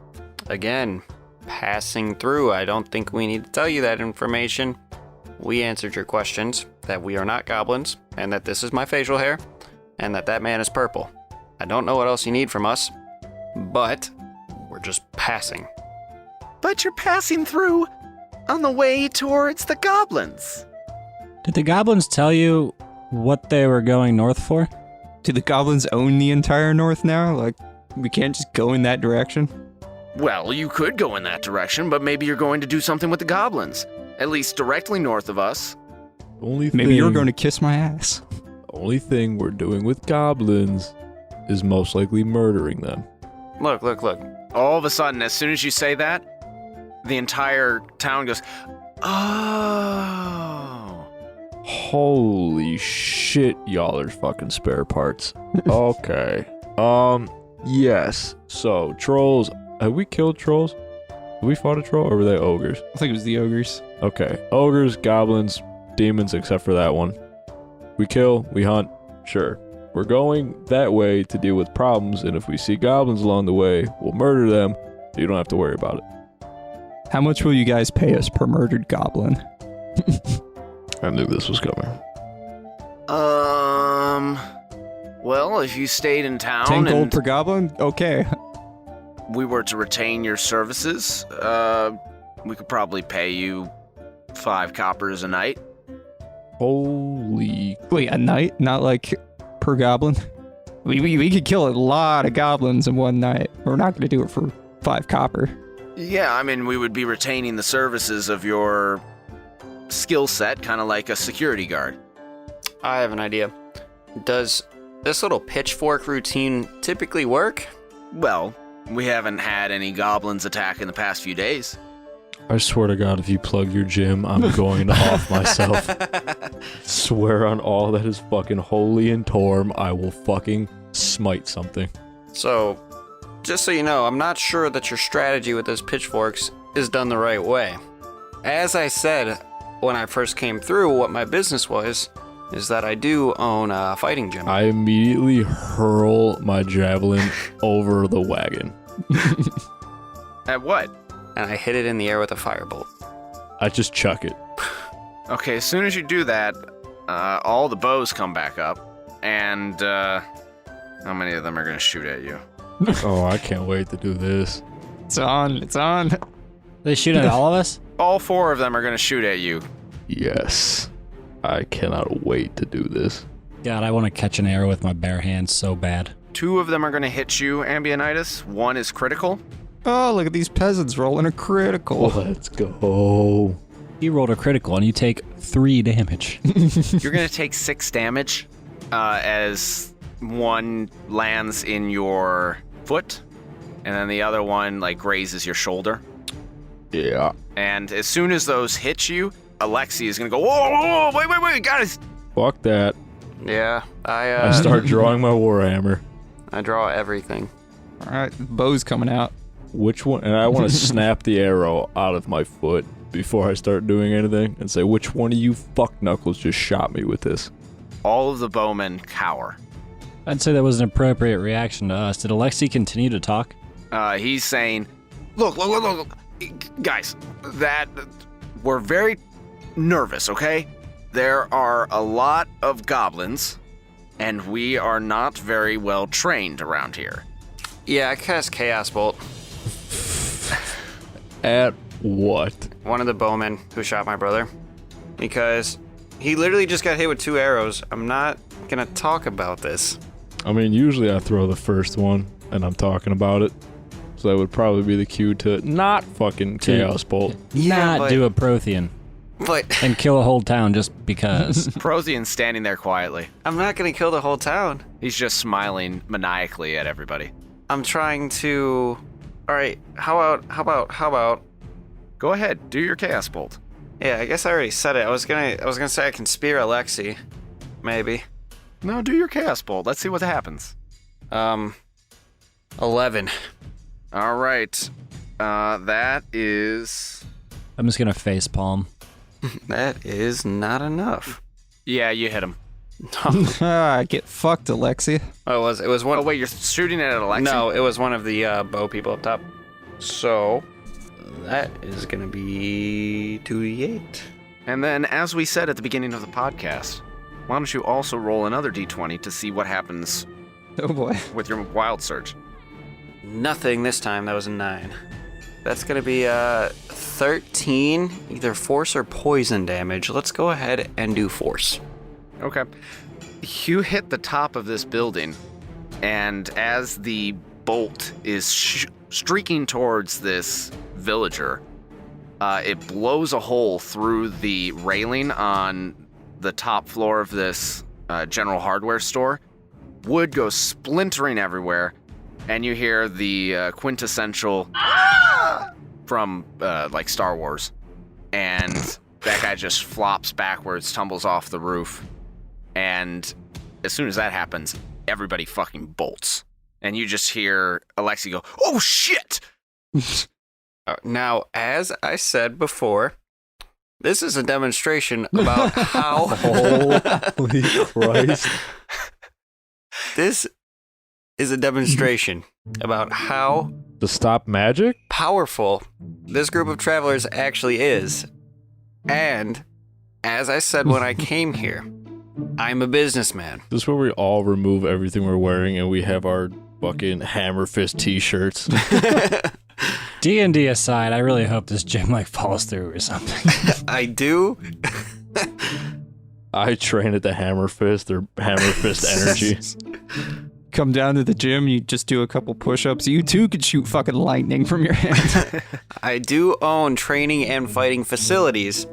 Again, passing through. I don't think we need to tell you that information. We answered your questions, that we are not goblins, and that this is my facial hair, and that man is purple. I don't know what else you need from us, but we're just passing. But you're passing through on the way towards the goblins. Did the goblins tell you what they were going north for? Do the goblins own the entire north now? Like, we can't just go in that direction? Well, you could go in that direction, but maybe you're going to do something with the goblins. At least directly north of us. Maybe you're going to kiss my ass. Only thing we're doing with goblins is most likely murdering them. Look. All of a sudden, as soon as you say that, the entire town goes, oh. Holy shit, y'all are fucking spare parts. Okay. Yes. So, trolls. Have we killed trolls? Have we fought a troll, or were they ogres? I think it was the ogres. Okay. Ogres, goblins, demons, except for that one. We kill, we hunt, sure. We're going that way to deal with problems, and if we see goblins along the way, we'll murder them, so you don't have to worry about it. How much will you guys pay us per murdered goblin? I knew this was coming. Well, if you stayed in town 10 gold and per goblin? Okay. we were to retain your services, we could probably pay you 5 coppers a night. Holy... Wait, a night? Not like per goblin? We could kill a lot of goblins in one night. We're not going to do it for 5 copper. Yeah, I mean, we would be retaining the services of your skill set, kind of like a security guard. I have an idea. Does this little pitchfork routine typically work? Well, we haven't had any goblins attack in the past few days. I swear to God, if you plug your gym, I'm going to off myself. Swear on all that is fucking holy and Torm, I will fucking smite something. So, just so you know, I'm not sure that your strategy with those pitchforks is done the right way. As I said when I first came through, what my business was is that I do own a fighting gym. I immediately hurl my javelin over the wagon. At what? and I hit it in the air with a firebolt. I just chuck it. Okay, as soon as you do that, all the bows come back up, and how many of them are going to shoot at you? Oh, I can't wait to do this. It's on. It's on. They shoot at all of us? All 4 of them are going to shoot at you. Yes. I cannot wait to do this. God, I want to catch an arrow with my bare hands so bad. 2 of them are going to hit you, Ambionitis. 1 is critical. Oh, look at these peasants rolling a critical. Let's go. You rolled a critical and you take 3 damage. You're going to take 6 damage as 1 lands in your foot, and then the other one like grazes your shoulder. Yeah. And as soon as those hit you, Alexi is going to go, whoa, wait, guys. Fuck that. Yeah, I start drawing my warhammer. I draw everything. All right, bow's coming out. Which one? And I want to snap the arrow out of my foot before I start doing anything and say, which one of you fuck knuckles just shot me with this? All of the bowmen cower. I'd say that was an appropriate reaction to us. Did Alexi continue to talk? He's saying, look, guys, that we're very nervous, okay? There are a lot of goblins, and we are not very well trained around here. Yeah, I cast Chaos Bolt. At what? One of the bowmen who shot my brother. Because he literally just got hit with 2 arrows. I'm not gonna talk about this. I mean, usually I throw the first one and I'm talking about it. So that would probably be the cue to not fucking Chaos Bolt. Not but- do a Prothean But and kill a whole town just because. Prothean's standing there quietly. I'm not gonna kill the whole town. He's just smiling maniacally at everybody. I'm trying to... Alright, how about... Go ahead, do your Chaos Bolt. Yeah, I guess I already said it. I was gonna say I can spear Alexi. Maybe. No, do your Chaos Bolt. Let's see what happens. 11. All right. That is... I'm just gonna face palm. That is not enough. Yeah, you hit him. Get fucked, Alexi. Oh, it was one... Oh, wait, you're shooting it at Alexi? No, it was one of the bow people up top. So, that is going to be 2d8. And then, as we said at the beginning of the podcast, why don't you also roll another d20 to see what happens Oh boy. with your wild surge? Nothing this time. That was a 9. That's going to be 13, either force or poison damage. Let's go ahead and do force. Okay. You hit the top of this building, and as the bolt is streaking towards this villager, it blows a hole through the railing on the top floor of this general hardware store. Wood goes splintering everywhere, and you hear the quintessential from like Star Wars, and that guy just flops backwards, tumbles off the roof. And as soon as that happens, everybody fucking bolts. And you just hear Alexi go, "Oh, shit!" Now, as I said before, this is a demonstration about how... Holy Christ. This is a demonstration about how To stop magic? powerful this group of travelers actually is. And, as I said when I came here, I'm a businessman. This is where we all remove everything we're wearing and we have our fucking Hammer Fist t-shirts. D&D aside, I really hope this gym like falls through or something. I do. I train at the Hammer Fist or Hammer Fist Energy. Come down to the gym, you just do a couple push-ups. You too could shoot fucking lightning from your hand. I do own training and fighting facilities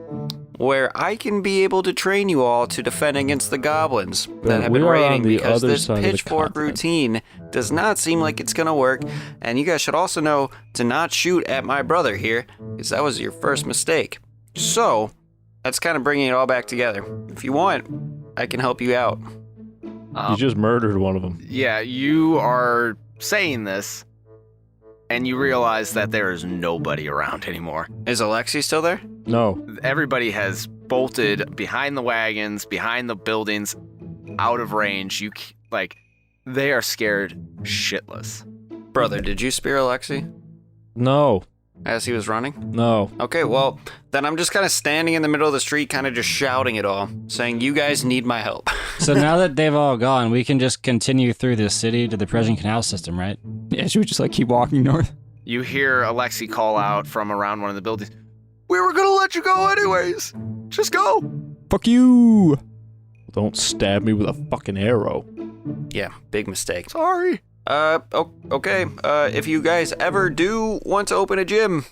where I can be able to train you all to defend against the goblins that have we been are on raiding, the because other this side of the pitchfork continent. routine does not seem like it's gonna work. And you guys should also know to not shoot at my brother here, because that was your first mistake. So, that's kind of bringing it all back together. If you want, I can help you out. You just murdered one of them. Yeah, you are saying this, and you realize that there is nobody around anymore. Is Alexi still there? No. Everybody has bolted behind the wagons, behind the buildings, out of range. They are scared shitless. Brother, did you spear Alexi? No. as he was running? No. Okay, well, then I'm just kind of standing in the middle of the street, kind of just shouting it all, saying, you guys need my help. So now that they've all gone, we can just continue through the city to the Prussian Canal System, right? Yeah, should we just like keep walking north? You hear Alexei call out from around one of the buildings. We were gonna let you go anyways. Just go. Fuck you! Don't stab me with a fucking arrow. Yeah, big mistake. Sorry. Okay. If you guys ever do want to open a gym,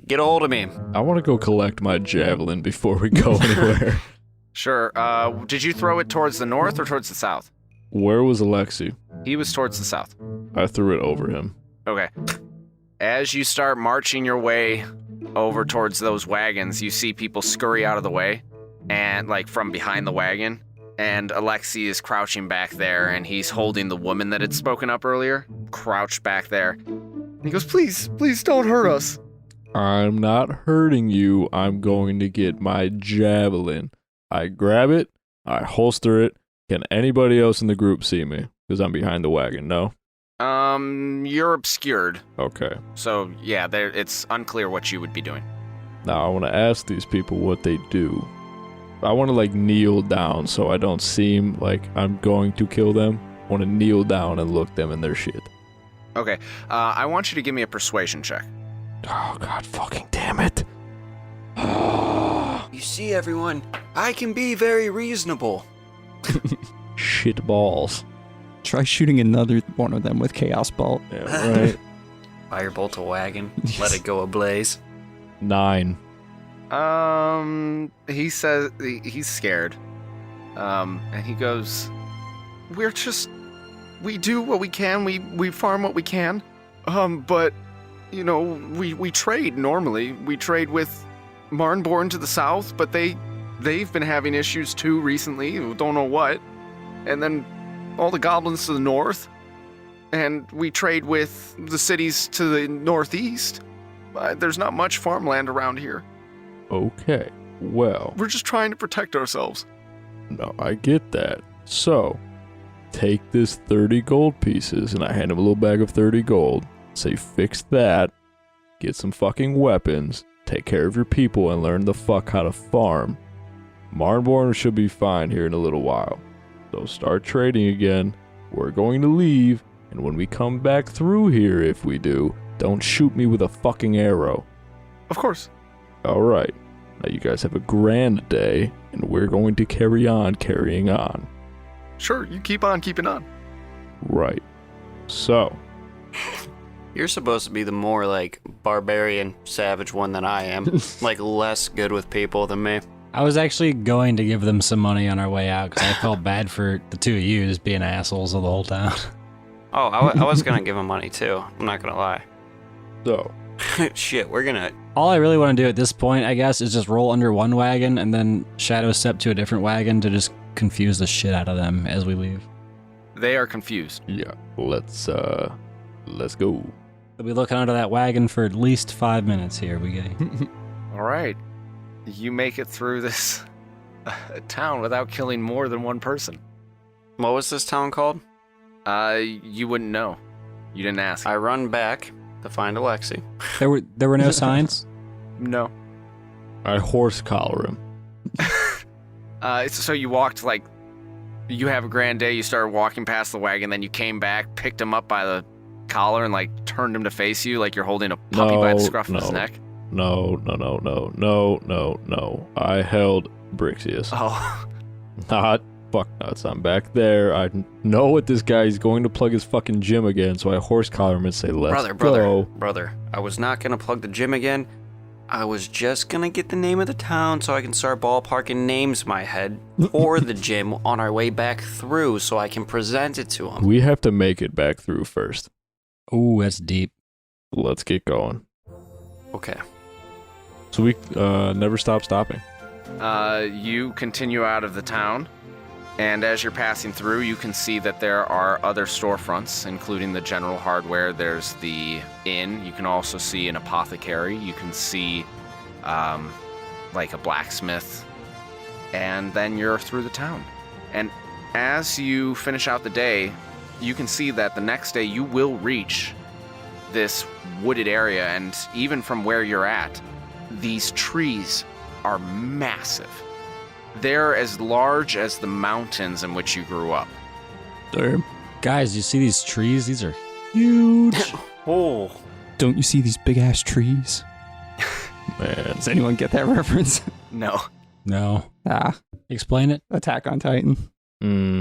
get a hold of me. I want to go collect my javelin before we go anywhere. Sure. Did you throw it towards the north or towards the south? Where was Alexei? He was towards the south. I threw it over him. Okay. As you start marching your way over towards those wagons, you see people scurry out of the way and like from behind the wagon. And Alexei is crouching back there and he's holding the woman that had spoken up earlier, crouched back there. And he goes, please don't hurt us. I'm not hurting you. I'm going to get my javelin. I grab it. I holster it. Can anybody else in the group see me? Because I'm behind the wagon, no? You're obscured. Okay. So, yeah, it's unclear what you would be doing. Now I want to ask these people what they do. I want to like kneel down so I don't seem like I'm going to kill them. I want to kneel down and look them in their shit. Okay, I want you to give me a persuasion check. Oh, God fucking damn it. You see, everyone, I can be very reasonable. Shit balls. Try shooting another one of them with Chaos Bolt. Yeah, right. Firebolt a wagon, let it go ablaze. 9. He says he's scared. And he goes, we do what we can, we farm what we can. But, you know, we trade normally. We trade with Marnborn to the south, but they've been having issues too recently, don't know what. And then all the goblins to the north. And we trade with the cities to the northeast. There's not much farmland around here. Okay, well. We're just trying to protect ourselves. No, I get that. So, take this 30 gold pieces, and I hand him a little bag of 30 gold. Say, fix that. Get some fucking weapons. Take care of your people and learn the fuck how to farm. Marnborn should be fine here in a little while. So start trading again. We're going to leave, and when we come back through here, if we do, don't shoot me with a fucking arrow. Of course. Alright. Now you guys have a grand day, and we're going to carry on carrying on. Sure, you keep on keeping on. Right. So. You're supposed to be the more, like, barbarian, savage one than I am. Like, less good with people than me. I was actually going to give them some money on our way out because I felt bad for the two of you just being assholes the whole time. Oh, I was gonna give him money, too. I'm not gonna lie. So. Shit, we're gonna... All I really want to do at this point, I guess, is just roll under one wagon and then shadow step to a different wagon to just confuse the shit out of them as we leave. They are confused. Yeah, let's go. We'll be looking under that wagon for at least 5 minutes here, we get. All right. You make it through this town without killing more than one person. What was this town called? You wouldn't know. You didn't ask. I run back to find Alexei. There were no signs? No. I horse collar him. So you walked like, you have a grand day, you started walking past the wagon, then you came back, picked him up by the collar and like turned him to face you like you're holding a puppy by the scruff of his neck? No. I held Brixius. Oh. Not fuck nuts. I'm back there. I know what this guy is going to plug his fucking gym again, so I horse collar him and say, let's go. Brother, I was not gonna plug the gym again. I was just gonna get the name of the town so I can start ballparking names in my head for the gym on our way back through so I can present it to him. We have to make it back through first. Ooh, that's deep. Let's get going. Okay. So we never stop stopping. You continue out of the town, and as you're passing through, you can see that there are other storefronts, including the general hardware. There's the inn. You can also see an apothecary. You can see, like a blacksmith. And then you're through the town. And as you finish out the day, you can see that the next day you will reach this wooded area, and even from where you're at, these trees are massive. They're as large as the mountains in which you grew up. Damn. Guys, you see these trees? These are huge. Oh. Don't you see these big ass trees? Man. Does anyone get that reference? No. No. Ah, Explain it. Attack on Titan.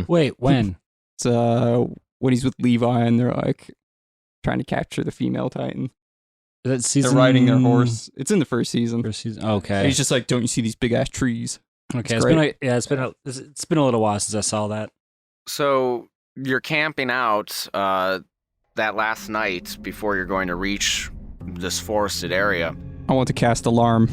Wait, when? It's when he's with Levi and they're like trying to capture the female Titan. Is that season? They're riding their horse. It's in the first season. First season. And Okay. he's just like, don't you see these big ass trees? Okay. It's It's been a little while since I saw that. So you're camping out that last night before you're going to reach this forested area. I want to cast alarm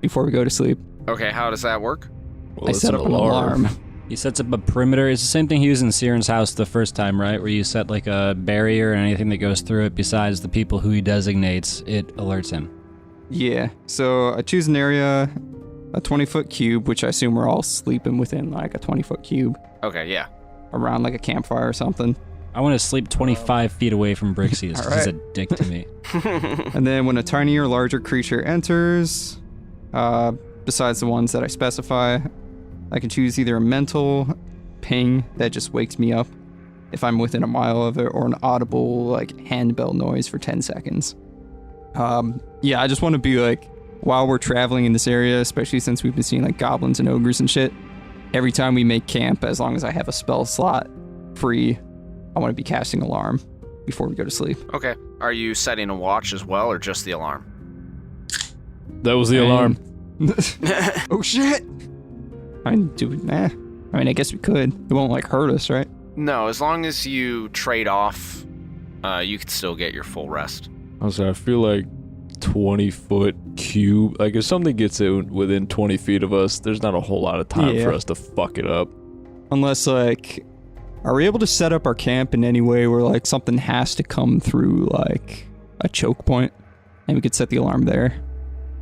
before we go to sleep. Okay, how does that work? Well, I it's set up an alarm. He sets up a perimeter. It's the same thing he used in Siren's house the first time, right? Where you set like a barrier and anything that goes through it besides the people who he designates, it alerts him. Yeah. So I choose an area, a 20-foot cube, which I assume we're all sleeping within like a 20-foot cube Okay, yeah. around like a campfire or something. I want to sleep 25 feet away from Brixius because he's a dick to me. And then when a tiny or larger creature enters, besides the ones that I specify, I can choose either a mental ping that just wakes me up if I'm within a mile of it, or an audible like handbell noise for 10 seconds. Yeah, I just want to be like, while we're traveling in this area, especially since we've been seeing like goblins and ogres and shit, every time we make camp, as long as I have a spell slot free, I want to be casting alarm before we go to sleep. Okay. Are you setting a watch as well, or just the alarm? That was the alarm. Oh shit! I mean, I guess we could. It won't like hurt us, right? No, as long as you trade off, you can still get your full rest. I feel like 20-foot cube. Like, if something gets in within 20 feet of us, there's not a whole lot of time Yeah. for us to fuck it up. Unless like, are we able to set up our camp in any way where like something has to come through like a choke point, and we could set the alarm there?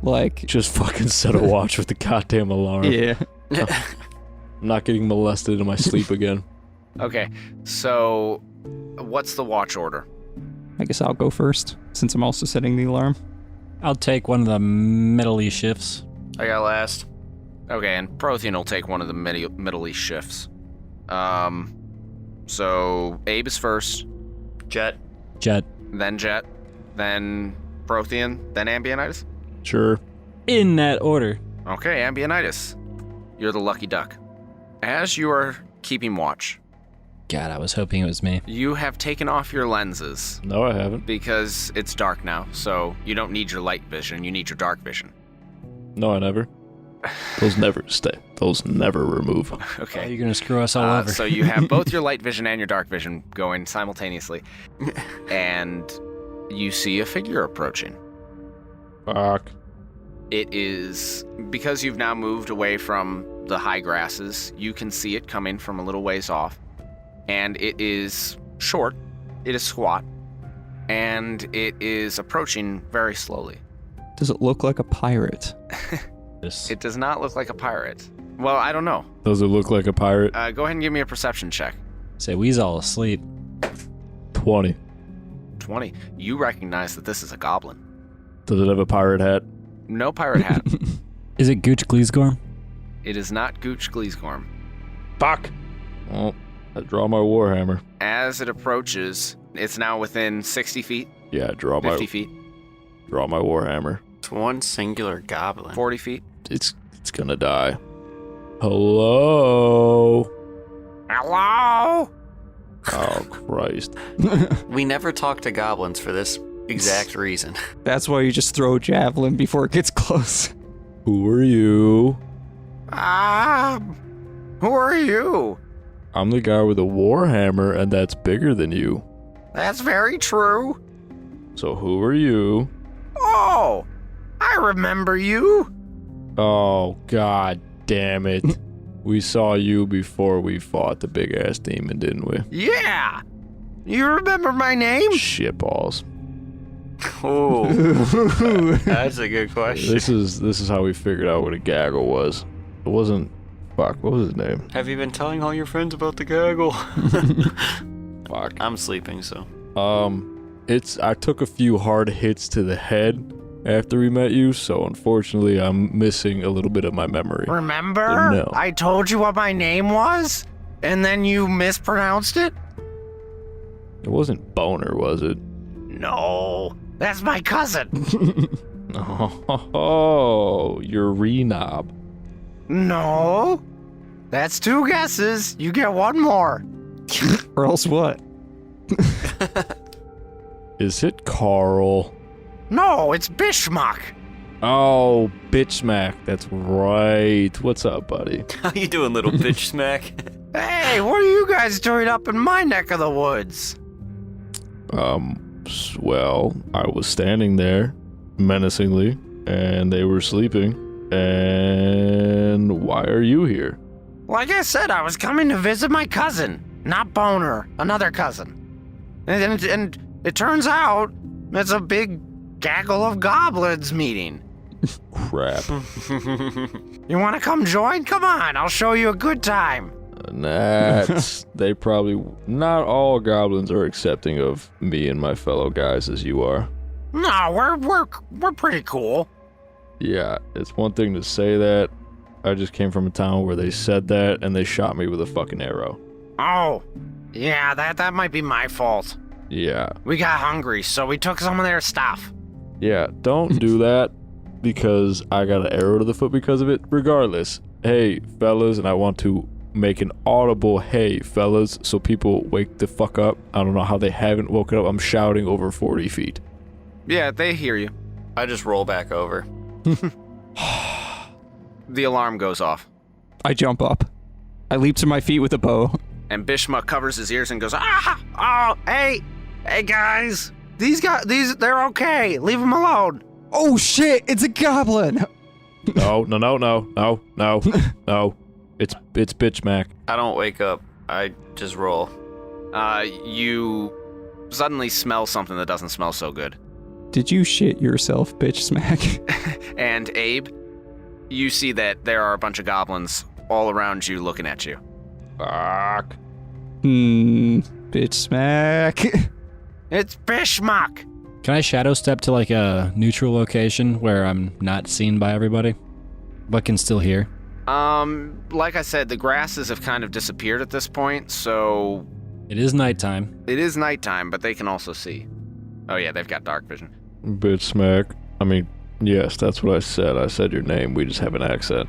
Like, Just fucking set a watch with the goddamn alarm. yeah. I'm not getting molested in my sleep again. Okay, so what's the watch order? I guess I'll go first since I'm also setting the alarm. I'll take one of the middle-y shifts. I got last. Okay, and Prothean will take one of the Middle East shifts. So Abe is first, Jet. Jet. then Jet, then Prothean, then Ambionitis? Sure. In that order. Okay, Ambionitis. You're the lucky duck. As you are keeping watch, God, I was hoping it was me. you have taken off your lenses No, I haven't. because it's dark now, so you don't need your light vision, you need your dark vision. No, I never. Those never stay. Those never remove. Oh, Okay. you're gonna screw us all over. So you have both your light vision and your dark vision going simultaneously, and you see a figure approaching. Fuck. It is, because you've now moved away from the high grasses, you can see it coming from a little ways off. And it is short, it is squat, and it is approaching very slowly. Does it look like a pirate? It does not look like a pirate. Well, I don't know. Does it look like a pirate? Go ahead and give me a perception check. Say, we's all asleep. 20. 20. You recognize that this is a goblin. Does it have a pirate hat? No pirate hat. Is it Gooch Gleesgorm? It is not Gooch Gleesgorm. Fuck. Well, I draw my warhammer. As it approaches, it's now within 60 feet, Yeah, I draw 50 my feet, warhammer. It's one singular goblin. 40 feet. It's gonna die. Hello. Hello? Oh Christ. We never talk to goblins for this exact reason. That's why you just throw a javelin before it gets close. Who are you? Who are you? I'm the guy with a warhammer, and that's bigger than you. That's very true. So who are you? Oh, I remember you. Oh God damn it. We saw you before we fought the big ass demon, didn't we? Yeah. You remember my name? Shitballs. Oh, that's a good question. This is how we figured out what a gaggle was. It wasn't. Fuck. What was his name? Have you been telling all your friends about the gaggle? Fuck. I'm sleeping, so. I took a few hard hits to the head after we met you, so unfortunately I'm missing a little bit of my memory. Remember? No. I told you what my name was, and then you mispronounced it? It wasn't Boner, was it? No, that's my cousin. Oh, you're Renob. No, that's 2 guesses. You get 1 more. Or else what? Is it Carl? No, it's Bishmuck. Oh, bitch smack. That's right. What's up, buddy? How you doing, little bitch smack? Hey, what are you guys doing up in my neck of the woods? Well, I was standing there menacingly, and they were sleeping. And why are you here? Like I said, I was coming to visit my cousin, not Boner, another cousin. And it turns out it's a big gaggle of goblins meeting. Crap. You want to come join? Come on, I'll show you a good time. That's they probably not all goblins are accepting of me and my fellow guys as you are. No, we're pretty cool. Yeah, it's one thing to say that. I just came from a town where they said that and they shot me with a fucking arrow. Oh, yeah, that might be my fault. Yeah. We got hungry, so we took some of their stuff. Yeah, don't do that because I got an arrow to the foot because of it. Regardless, hey, fellas, and I want to make an audible hey, fellas, so people wake the fuck up. I don't know how they haven't woken up. I'm shouting over 40 feet. Yeah, they hear you. I just roll back over. The alarm goes off, I jump up. I leap to my feet with a bow. and Bishmuck covers his ears and goes, Oh, hey guys, they're okay. Leave them alone. Oh shit, it's a goblin! No. It's bitch Mac. I don't wake up. I just roll. You suddenly smell something that doesn't smell so good. Did you shit yourself, bitch smack? And Abe, you see that there are a bunch of goblins all around you looking at you. Fuck. Bitch smack. It's Bishmuck. Can I shadow step to like a neutral location where I'm not seen by everybody, but can still hear? Like I said, the grasses have kind of disappeared at this point, so It is nighttime. it is nighttime, but they can also see. Oh yeah, they've got dark vision. Bitch Smack. I mean, yes, that's what I said. I said your name. We just have an accent.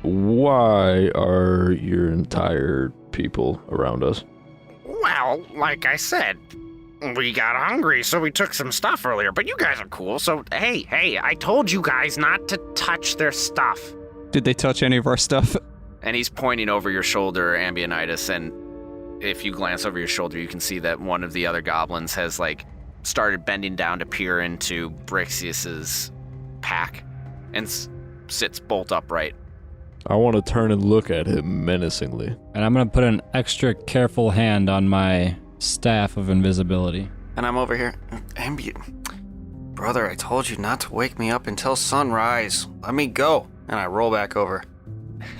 Why are your entire people around us? Well, like I said, we got hungry, so we took some stuff earlier, but you guys are cool, so hey, I told you guys not to touch their stuff. Did they touch any of our stuff? And he's pointing over your shoulder, Ambionitis, and if you glance over your shoulder, you can see that one of the other goblins has, started bending down to peer into Brixius's pack and sits bolt upright. I want to turn and look at him menacingly. And I'm gonna put an extra careful hand on my staff of invisibility. And I'm over here. Brother, I told you not to wake me up until sunrise. Let me go. And I roll back over.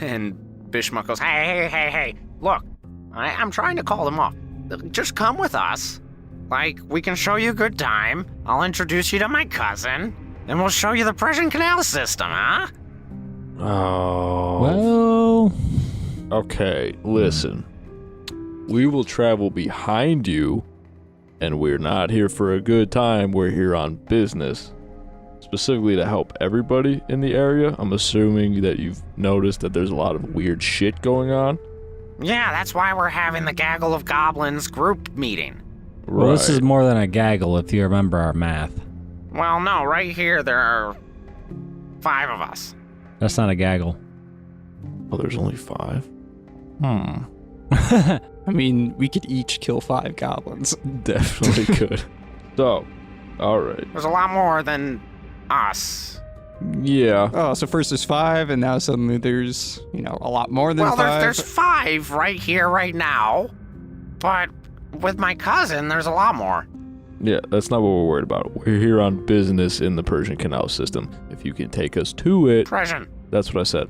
And Bishmuck goes, Hey, look, I'm trying to call them off. Just come with us. We can show you a good time. I'll introduce you to my cousin, and we'll show you the Persian Canal system, huh? Oh. Well, Okay, listen. We will travel behind you, and we're not here for a good time. We're here on business. Specifically to help everybody in the area. I'm assuming that you've noticed that there's a lot of weird shit going on. Yeah, that's why we're having the Gaggle of Goblins group meeting. Right. well, this is more than a gaggle if you remember our math. Well, no, right here there are 5 of us. That's not a gaggle. Oh, there's only 5? I mean, we could each kill 5 goblins. Definitely could. So, alright. There's a lot more than us. Yeah. Oh, so first there's 5, and now suddenly there's, a lot more than Well, 5. there's 5 right here, right now. But with my cousin, there's a lot more. Yeah, that's not what we're worried about. We're here on business in the Persian Canal system. If you can take us to it, Persian. that's what I said.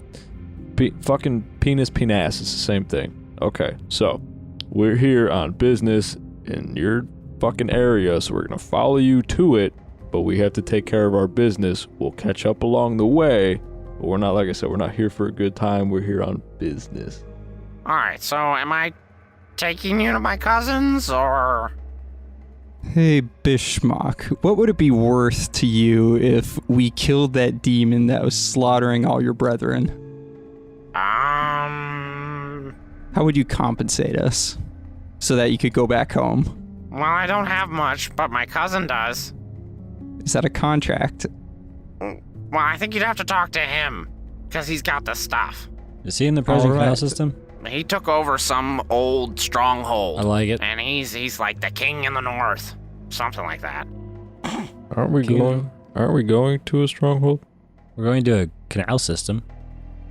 Fucking penis, it's the same thing. Okay, so we're here on business in your fucking area, so we're gonna follow you to it, but we have to take care of our business. We'll catch up along the way, but we're not, like I said, we're not here for a good time. We're here on business. Alright, so am I taking you to my cousin's, or... Hey, Bishmock, what would it be worth to you if we killed that demon that was slaughtering all your brethren? How would you compensate us so that you could go back home? Well, I don't have much, but my cousin does. Is that a contract? Well, I think you'd have to talk to him, because he's got the stuff. Is he in the present canal Alright. system? He took over some old stronghold. I like it. And he's like the king in the north. Something like that. Aren't we going to a stronghold? We're going to a canal system.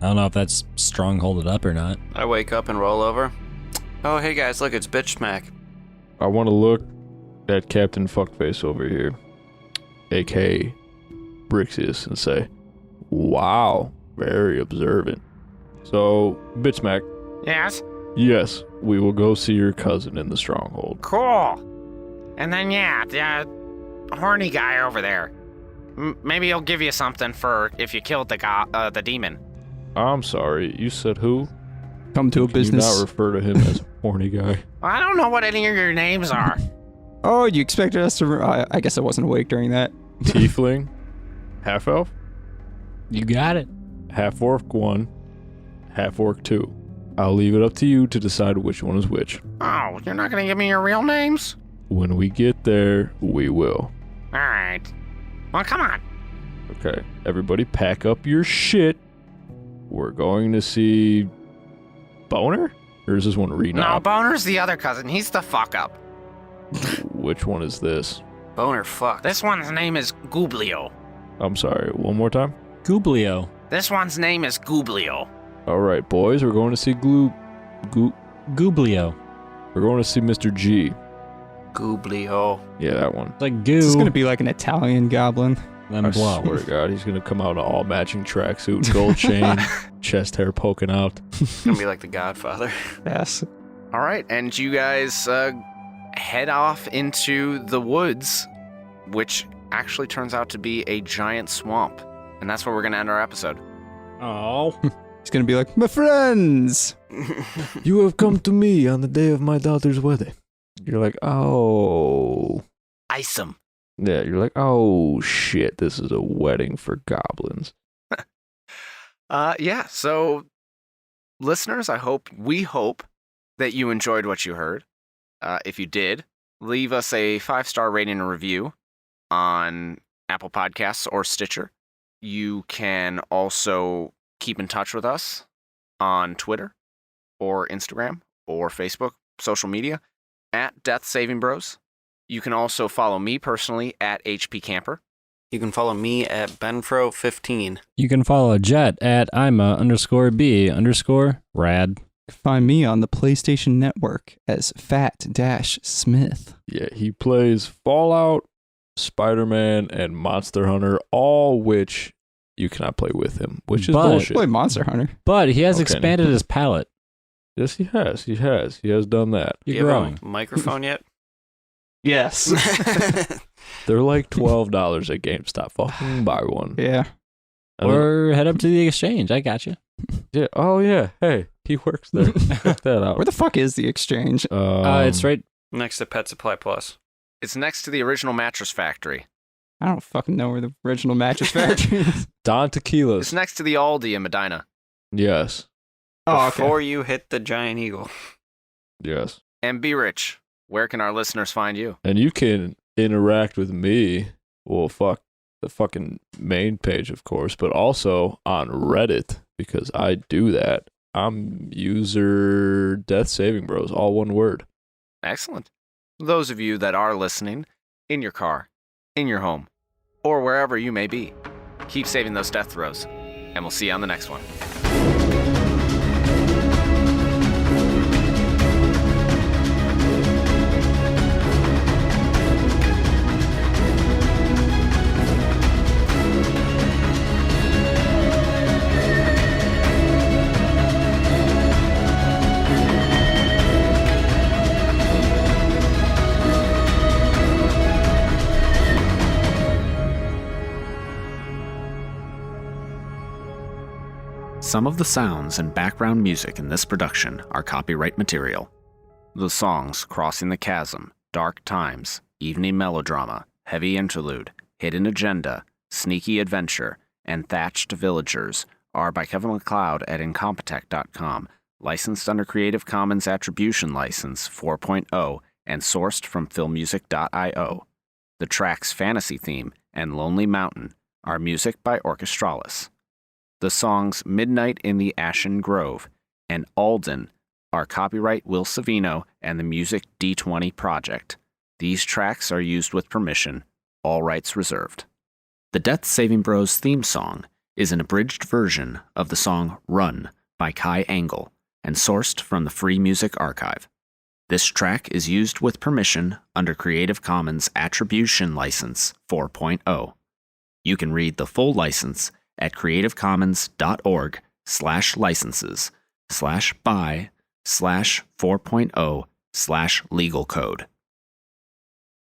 I don't know if that's strongholded up or not. I wake up and roll over. Oh, hey guys, look, it's Bitch Smack. I want to look at Captain Fuckface over here, aka Brixius, and say, wow, very observant. So, Bitchmack, Yes? yes, we will go see your cousin in the stronghold. Cool. And then, yeah, the horny guy over there. Maybe he'll give you something for if you killed the demon. I'm sorry, you said who? Come to a Can business. you not refer to him as horny guy? I don't know what any of your names are. Oh, you expected us to... I guess I wasn't awake during that. Tiefling, half elf, You got it. half orc 1, half orc 2. I'll leave it up to you to decide which one is which. Oh, you're not gonna give me your real names? When we get there, we will. Alright. Well, come on. Okay, everybody pack up your shit. We're going to see Boner? Or is this one No, Renob? Boner's the other cousin. He's the fuck up. Which one is this? Boner fucked. This one's name is Gublio. I'm sorry, one more time? Gublio. This one's name is Gublio. Alright, boys, we're going to see Gublio. We're going to see Mr. G. Gooblio. Yeah, that one. It's like goo. This is going to be like an Italian goblin. then I blow. swear to God, he's going to come out in an all matching tracksuit, gold chain, chest hair poking out. It's gonna be like the Godfather. Yes. All right, and you guys head off into the woods, which actually turns out to be a giant swamp. And that's where we're going to end our episode. Oh. He's going to be like, my friends. You have come to me on the day of my daughter's wedding. You're like, oh. Ice 'em. Yeah, you're like, oh shit, this is a wedding for goblins. Yeah, so listeners, we hope that you enjoyed what you heard. If you did, leave us a 5-star rating and review on Apple Podcasts or Stitcher. You can also keep in touch with us on Twitter or Instagram or Facebook, social media, at Death Saving Bros. You can also follow me personally at HP Camper. You can follow me at Benfro15. You can follow Jet at Ima_B_rad. Find me on the PlayStation Network as Fat-Smith. Yeah, he plays Fallout, Spider-Man, and Monster Hunter, all which you cannot play with him, which is But- bullshit. Play Monster Hunter. But he has Okay. expanded his palette. Yes, he has. He has done that. Do You're you have growing. a microphone yet? Yes. They're like $12 at GameStop. Fucking buy one. Yeah. And then- Or head up to the exchange. I got you. yeah. Oh yeah. Hey, he works there. Check that out. Where the fuck is the exchange? It's right. Next to Pet Supply Plus. It's next to the original mattress factory. I don't fucking know where the original mattress factory is. Don It's Tequila's. next to the Aldi in Medina. Yes. Oh, okay. Before you hit the giant eagle. Yes. And Be Rich, where can our listeners find you? And you can interact with me. Well, fuck the fucking main page, of course, but also on Reddit because I do that. I'm user Death Saving Bros, all one word. Excellent. Those of you that are listening, in your car, in your home, or wherever you may be, keep saving those death throws, and we'll see you on the next one. Some of the sounds and background music in this production are copyright material. The songs Crossing the Chasm, Dark Times, Evening Melodrama, Heavy Interlude, Hidden Agenda, Sneaky Adventure, and Thatched Villagers are by Kevin MacLeod at Incompetech.com, licensed under Creative Commons Attribution License 4.0 and sourced from filmmusic.io. The tracks Fantasy Theme and Lonely Mountain are music by Orchestralis. The songs Midnight in the Ashen Grove and Alden are copyright Will Savino and the Music D20 Project. These tracks are used with permission, all rights reserved. The Death Saving Bros theme song is an abridged version of the song Run by Kai Angle and sourced from the Free Music Archive. This track is used with permission under Creative Commons Attribution License 4.0. You can read the full license at creativecommons.org/licenses/by/4.0/legal code.